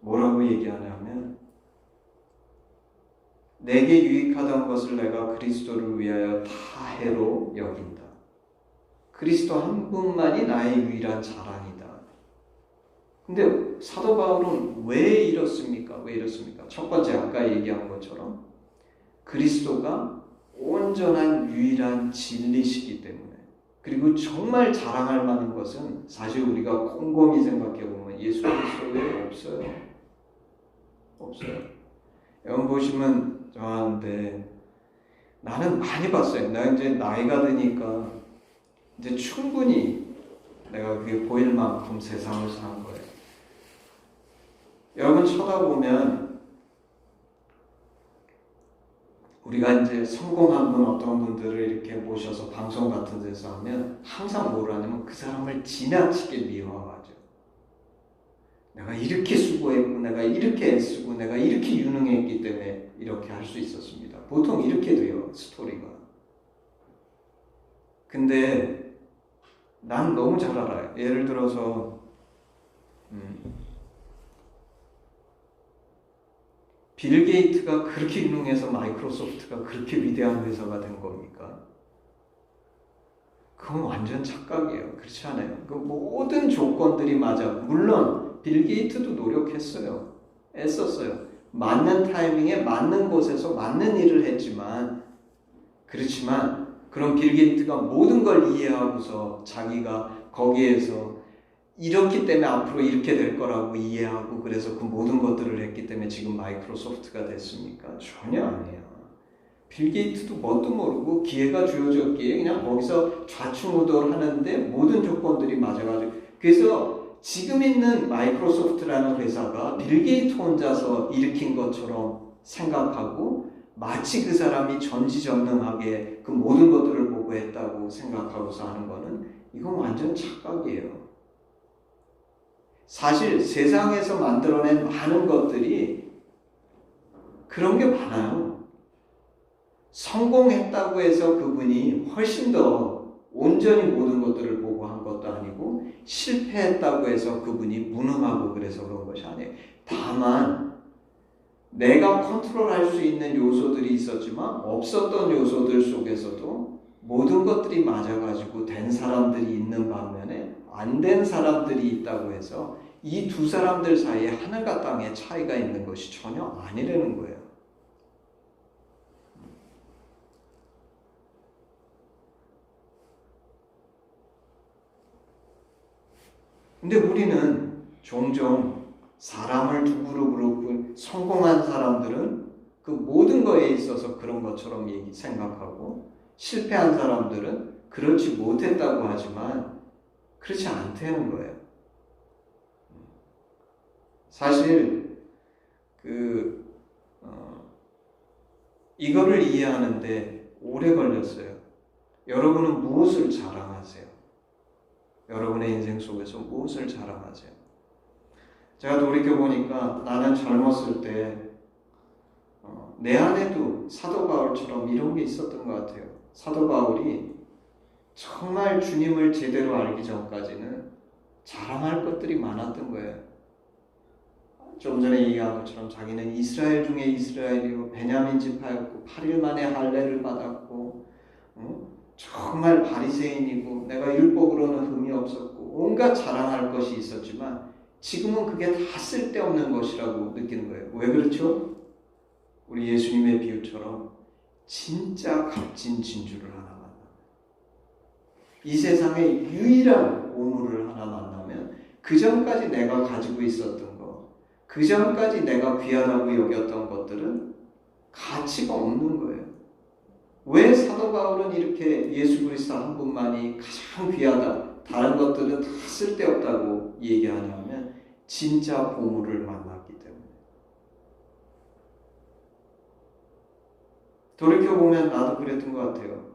뭐라고 얘기하냐면 내게 유익하던 것을 내가 그리스도를 위하여 다 해로 여긴다. 그리스도 한 분만이 나의 유일한 자랑이다. 근데 사도 바울은 왜 이렇습니까? 왜 이렇습니까? 첫 번째 아까 얘기한 것처럼 그리스도가 온전한 유일한 진리시기 때문에 그리고 정말 자랑할 만한 것은 사실 우리가 곰곰이 생각해 보면 예수 그리스도 외에 없어요. 없어요. 여러분 보시면 저한테 나는 많이 봤어요. 나 이제 나이가 드니까 이제 충분히 내가 그게 보일 만큼 세상을 사는 거예요. 여러분 쳐다보면 우리가 이제 성공한 분 어떤 분들을 이렇게 모셔서 방송 같은 데서 하면 항상 뭘 하냐면 그 사람을 지나치게 미화하죠. 내가 이렇게 수고했고 내가 이렇게 애쓰고 내가 이렇게 유능했기 때문에 이렇게 할 수 있었습니다. 보통 이렇게 돼요. 스토리가. 근데 난 너무 잘 알아요. 예를 들어서 빌 게이트가 그렇게 유능해서 마이크로소프트가 그렇게 위대한 회사가 된 겁니까? 그건 완전 착각이에요. 그렇지 않아요? 그 모든 조건들이 맞아. 물론 빌 게이트도 노력했어요. 애썼어요. 맞는 타이밍에 맞는 곳에서 맞는 일을 했지만 그렇지만 그런 빌 게이트가 모든 걸 이해하고서 자기가 거기에서 이렇기 때문에 앞으로 이렇게 될 거라고 이해하고 그래서 그 모든 것들을 했기 때문에 지금 마이크로소프트가 됐습니까? 전혀 아니에요. 빌 게이트도 뭣도 모르고 기회가 주어졌기에 그냥 거기서 좌충우돌 하는데 모든 조건들이 맞아가지고 그래서 지금 있는 마이크로소프트라는 회사가 빌 게이트 혼자서 일으킨 것처럼 생각하고 마치 그 사람이 전지전능하게 그 모든 것들을 보고 했다고 생각하고서 하는 거는 이건 완전 착각이에요. 사실 세상에서 만들어낸 많은 것들이 그런 게 많아요. 성공했다고 해서 그분이 훨씬 더 온전히 모든 것들을 보고 한 것도 아니고 실패했다고 해서 그분이 무능하고 그래서 그런 것이 아니에요. 다만 내가 컨트롤할 수 있는 요소들이 있었지만 없었던 요소들 속에서도 모든 것들이 맞아가지고 된 사람들이 있는 반면에 안 된 사람들이 있다고 해서 이 두 사람들 사이에 하늘과 땅의 차이가 있는 것이 전혀 아니라는 거예요. 근데 우리는 종종 사람을 두 그룹으로 성공한 사람들은 그 모든 거에 있어서 그런 것처럼 생각하고 실패한 사람들은 그렇지 못했다고 하지만 그렇지 않다는 거예요. 사실 이거를 이해하는데 오래 걸렸어요. 여러분은 무엇을 자랑하세요? 여러분의 인생 속에서 무엇을 자랑하세요? 제가 돌이켜보니까 나는 젊었을 때 내 안에도 사도 바울처럼 이런 게 있었던 것 같아요. 사도 바울이 정말 주님을 제대로 알기 전까지는 자랑할 것들이 많았던 거예요. 좀 전에 얘기한 것처럼 자기는 이스라엘 중에 이스라엘이요 베냐민 지파였고 8일 만에 할례를 받았고 정말 바리새인이고 내가 율법으로는 흠이 없었고 온갖 자랑할 것이 있었지만 지금은 그게 다 쓸데없는 것이라고 느끼는 거예요. 왜 그렇죠? 우리 예수님의 비유처럼 진짜 값진 진주를 하나 만나면, 이 세상의 유일한 보물을 하나 만나면 그 전까지 내가 가지고 있었던 것, 그 전까지 내가 귀하다고 여겼던 것들은 가치가 없는 거예요. 왜 사도 바울은 이렇게 예수 그리스도 한 분만이 가장 귀하다, 다른 것들은 다 쓸데없다고 얘기하냐면 진짜 보물을 만났기 때문에. 돌이켜보면 나도 그랬던 것 같아요.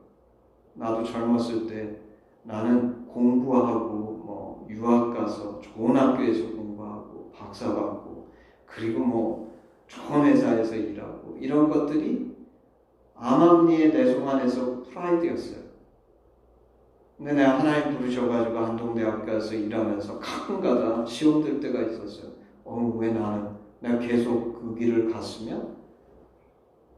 나도 젊었을 때 나는 공부하고 유학 가서 좋은 학교에서 공부하고 박사 받고 그리고 좋은 회사에서 일하고 이런 것들이 암암리의 내 손 안에서 프라이드였어요. 근데 내가 하나님 부르셔가지고 한동대학교 가서 일하면서 가끔가다 시험 들 때가 있었어요. 왜 내가 계속 그 길을 갔으면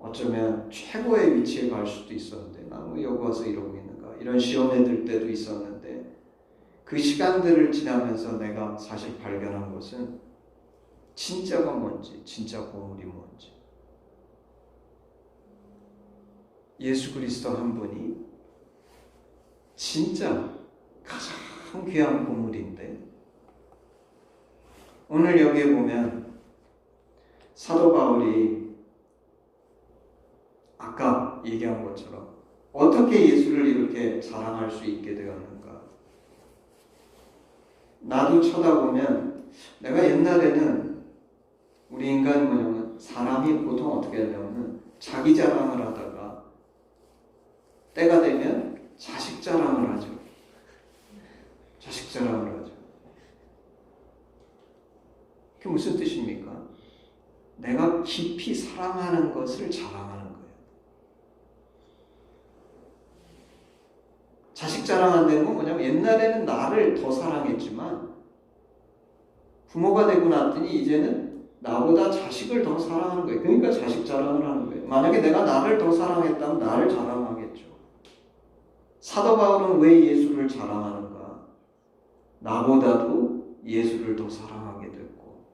어쩌면 최고의 위치에 갈 수도 있었는데 나는 왜 여기 와서 이러고 있는가, 이런 시험에 들 때도 있었는데 그 시간들을 지나면서 내가 사실 발견한 것은 진짜가 뭔지, 진짜 보물이 뭔지, 예수 그리스도 한 분이 진짜 가장 귀한 보물인데, 오늘 여기에 보면 사도 바울이 아까 얘기한 것처럼 어떻게 예수를 이렇게 자랑할 수 있게 되었는가. 나도 쳐다보면 내가 옛날에는 우리 인간이 뭐냐면 사람이 보통 어떻게 하냐면 자기 자랑을 하다가 때가 되면 자식 자랑을 하죠. 자식 자랑을 하죠. 그게 무슨 뜻입니까? 내가 깊이 사랑하는 것을 자랑하는 거예요. 자식 자랑한다는 건 뭐냐면 옛날에는 나를 더 사랑했지만 부모가 되고 났더니 이제는 나보다 자식을 더 사랑하는 거예요. 그러니까 자식 자랑을 하는 거예요. 만약에 내가 나를 더 사랑했다면 나를 자랑하겠죠. 사도 바울은 왜 예수를 자랑하는가? 나보다도 예수를 더 사랑하게 됐고,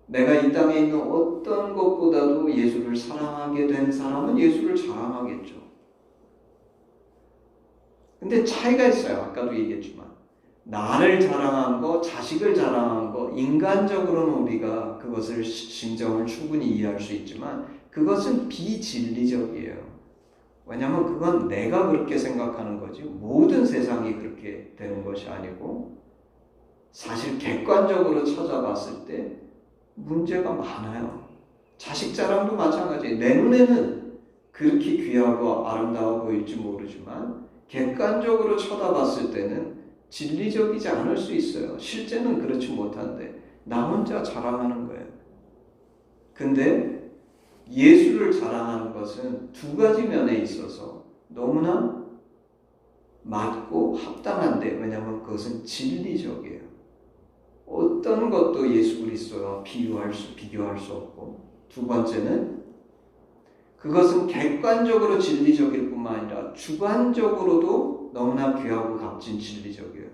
내가 이 땅에 있는 어떤 것보다도 예수를 사랑하게 된 사람은 예수를 자랑하겠죠. 근데 차이가 있어요. 아까도 얘기했지만 나를 자랑한 거, 자식을 자랑한 거, 인간적으로는 우리가 그것을 심정을 충분히 이해할 수 있지만 그것은 비진리적이에요. 왜냐하면 그건 내가 그렇게 생각하는 거지 모든 세상이 그렇게 되는 것이 아니고, 사실 객관적으로 찾아봤을 때 문제가 많아요. 자식 자랑도 마찬가지예요. 내 눈에는 그렇게 귀하고 아름다워 보일지 모르지만 객관적으로 쳐다봤을 때는 진리적이지 않을 수 있어요. 실제는 그렇지 못한데 나 혼자 자랑하는 거예요. 근데 예수를 자랑하는 것은 두 가지 면에 있어서 너무나 맞고 합당한데, 왜냐하면 그것은 진리적이에요. 어떤 것도 예수 그리스도와 비교할 수 없고, 두 번째는 그것은 객관적으로 진리적일 뿐만 아니라 주관적으로도 너무나 귀하고 값진 진리적이에요.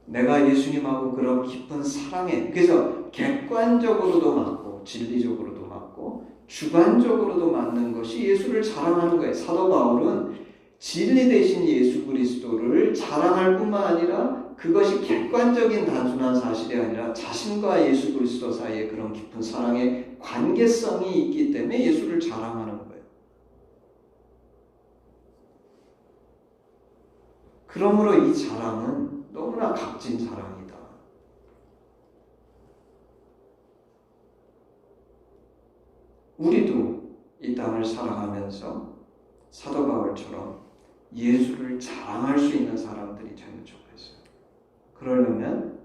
내가 예수님하고 그런 깊은 사랑에, 그래서 객관적으로도 맞고 진리적으로도 맞고 주관적으로도 맞는 것이 예수를 자랑하는 거예요. 사도 바울은 진리 대신 예수 그리스도를 자랑할 뿐만 아니라 그것이 객관적인 단순한 사실이 아니라 자신과 예수 그리스도 사이에 그런 깊은 사랑의 관계성이 있기 때문에 예수를 자랑하는 거예요. 그러므로 이 자랑은 너무나 값진 자랑이다. 우리도 이 땅을 살아가면서 사도 바울처럼 예수를 자랑할 수 있는 사람들이 되면 좋겠어요. 그러려면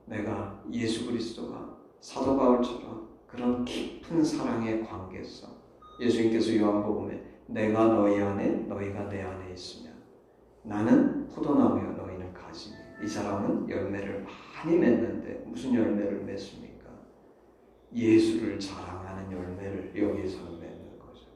내가 예수 그리스도가 사도 바울처럼 그런 깊은 사랑의 관계성, 예수님께서 요한복음에 내가 너희 안에 너희가 내 안에 있으면 나는 포도나무여 너희는 가지니, 이 사람은 열매를 많이 맺는데 무슨 열매를 맺습니까? 예수를 자랑하는 열매를 여기에서는 맺는 거죠.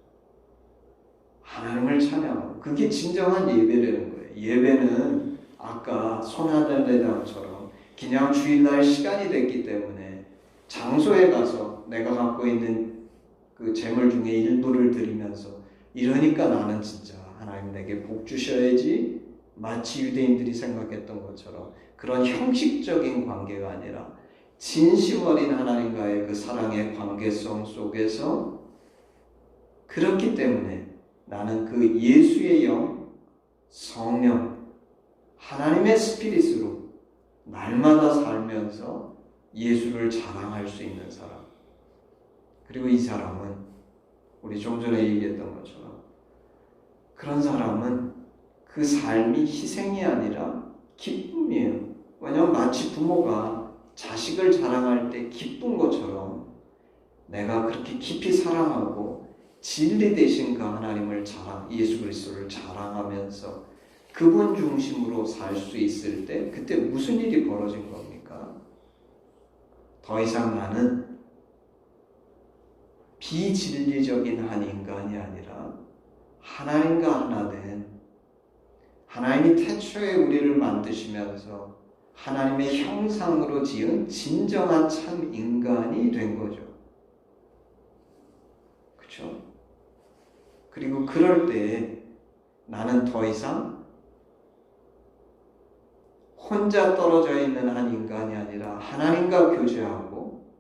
하나님을 찬양하고, 그게 진정한 예배라는 거예요. 예배는 아까 소나단대장처럼 그냥 주일날 시간이 됐기 때문에 장소에 가서 내가 갖고 있는 그 재물 중에 일부를 드리면서, 이러니까 나는 진짜 하나님 내게 복 주셔야지, 마치 유대인들이 생각했던 것처럼 그런 형식적인 관계가 아니라 진심 어린 하나님과의 그 사랑의 관계성 속에서, 그렇기 때문에 나는 그 예수의 영, 성령, 하나님의 스피릿으로 날마다 살면서 예수를 자랑할 수 있는 사람. 그리고 이 사람은 우리 좀 전에 얘기했던 것처럼 그런 사람은 그 삶이 희생이 아니라 기쁨이에요. 왜냐하면 마치 부모가 자식을 자랑할 때 기쁜 것처럼 내가 그렇게 깊이 사랑하고 진리 되신 그 하나님을 예수 그리스도를 자랑하면서 그분 중심으로 살 수 있을 때, 그때 무슨 일이 벌어진 겁니까? 더 이상 나는 비진리적인 한 인간이 아니라 하나님과 하나 된, 하나님이 태초에 우리를 만드시면서 하나님의 형상으로 지은 진정한 참 인간이 된 거죠. 그렇죠? 그리고 그럴 때 나는 더 이상 혼자 떨어져 있는 한 인간이 아니라 하나님과 교제하고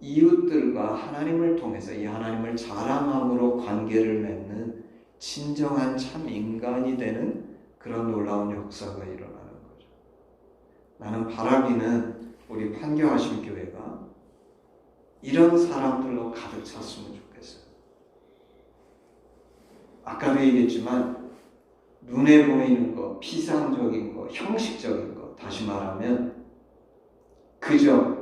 이웃들과 하나님을 통해서 이 하나님을 자랑함으로 관계를 맺는 진정한 참 인간이 되는 그런 놀라운 역사가 일어나는 거죠. 나는 바라기는 우리 판교하심 교회가 이런 사람들로 가득 찼으면 좋겠어요. 아까도 얘기했지만 눈에 보이는 거, 피상적인 거, 형식적인 거, 다시 말하면 그저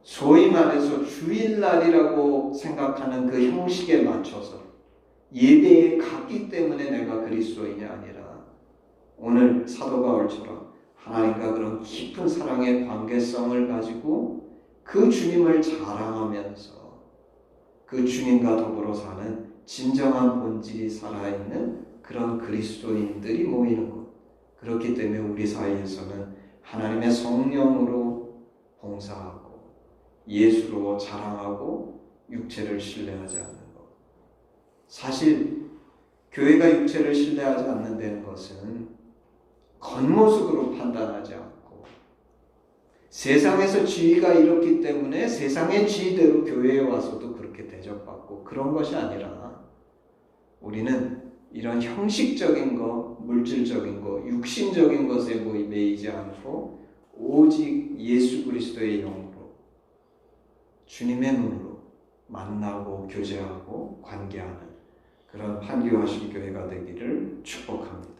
소위 말해서 주일날이라고 생각하는 그 형식에 맞춰서 예배에 갔기 때문에 내가 그리스도인이 아니라, 오늘 사도 바울처럼 하나님과 그런 깊은 사랑의 관계성을 가지고 그 주님을 자랑하면서 그 주님과 더불어 사는 진정한 본질이 살아있는 그런 그리스도인들이 모이는 것. 그렇기 때문에 우리 사이에서는 하나님의 성령으로 봉사하고 예수로 자랑하고 육체를 신뢰하지 않는 것. 사실 교회가 육체를 신뢰하지 않는다는 것은 겉모습으로 판단하지 않고 세상에서 지위가 이렇기 때문에 세상의 지위대로 교회에 와서도 그렇게 대접받고 그런 것이 아니라, 우리는 이런 형식적인 것, 물질적인 것, 육신적인 것에 매이지 않고 오직 예수 그리스도의 영으로 주님의 눈으로 만나고 교제하고 관계하는 그런 판교하심 교회가 되기를 축복합니다.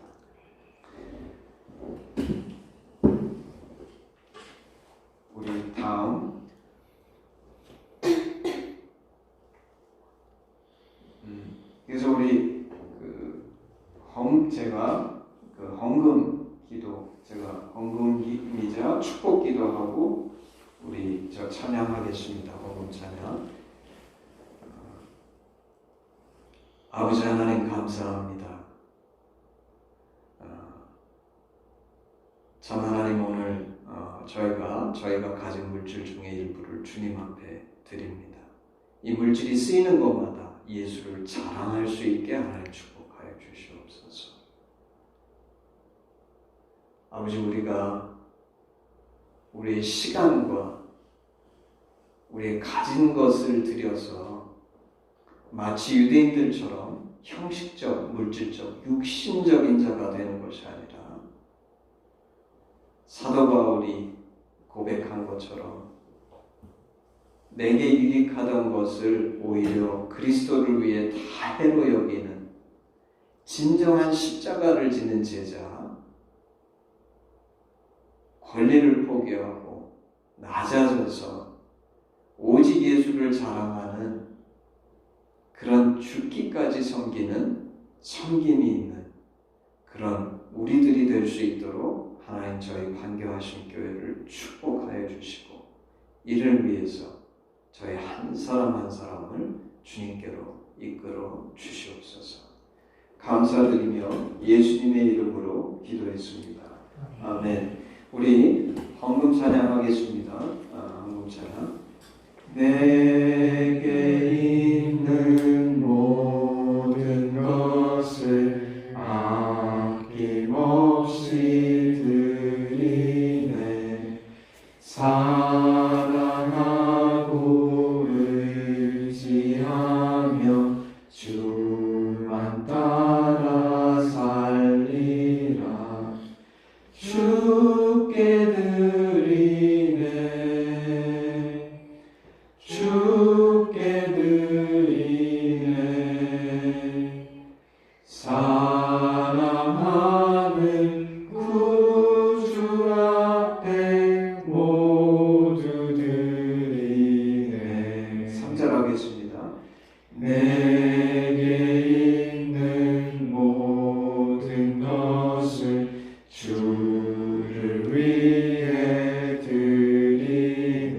우리 다음 그래서 우리 제가 헌금 기도, 제가 헌금이자 축복 기도하고 우리 찬양하겠습니다. 헌금 찬양. 아버지 하나님 감사합니다. 참 하나님, 오늘 저희가 가진 물질 중에 일부를 주님 앞에 드립니다. 이 물질이 쓰이는 것마다 예수를 자랑할 수 있게 하나님 축복하여 주시옵소서. 아버지, 우리가 우리의 시간과 우리의 가진 것을 들여서 마치 유대인들처럼 형식적, 물질적, 육신적인 자가 되는 것이 아니라 사도 바울이 고백한 것처럼 내게 유익하던 것을 오히려 그리스도를 위해 다 해로 여기는 진정한 십자가를 지는 제자, 권리를 포기하고 낮아져서 오직 예수를 자랑하는 그런 죽기까지 섬기는 섬김이 있는 그런 우리들이 될 수 있도록 하나님 저희 반겨하신 교회를 축복하여 주시고 이를 위해서 저희 한 사람 한 사람을 주님께로 이끌어 주시옵소서. 감사드리며 예수님의 이름으로 기도했습니다. 아멘. 우리 헌금 찬양하겠습니다. 헌금 찬양. 내게 있는 모든 것을 아낌없이 드리네. 사랑하고 의지하며 주만 따라 살리라. 주께 드리네. 주께 드리네. 사랑하는 구주 앞에 모두 드리네. 3절 하겠습니다. 내게 있는 모든 것을 주를 위해 드리네.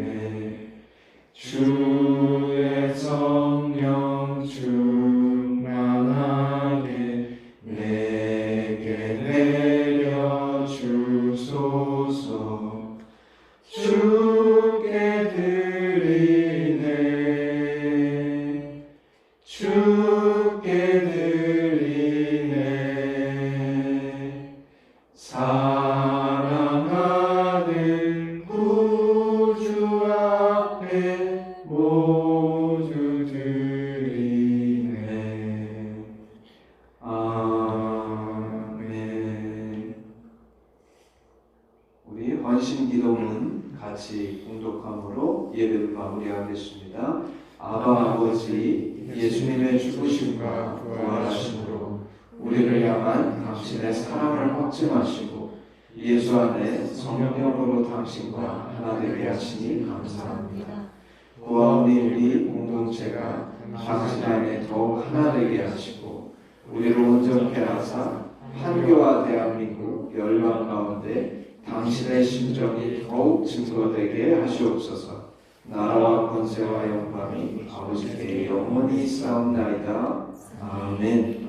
주의 성령 충만하게 내게 내려 주소서. 주께 드리네. 주께 드리네. 사랑하는 구주 앞에 모두 드리네. 아멘. 우리 헌신 기도문 같이 공독함으로 예배를 마무리하겠습니다. 아바 아버지, 예수님의 죽으심과 부활하심으로 우리를 향한 당신의 사랑을 확증하시고 예수 안에 성령으로 당신과 하나 되게 하시니 감사합니다. 구하오니 우리 공동체가 당신 안에 더욱 하나 되게 하시고 우리를 온전케 하사 한교와 대한민국 열방 가운데 당신의 심정이 더욱 증거되게 하시옵소서. 나라와 권세와 영광이 아버지께 영원히 있사옵나이다. 아멘.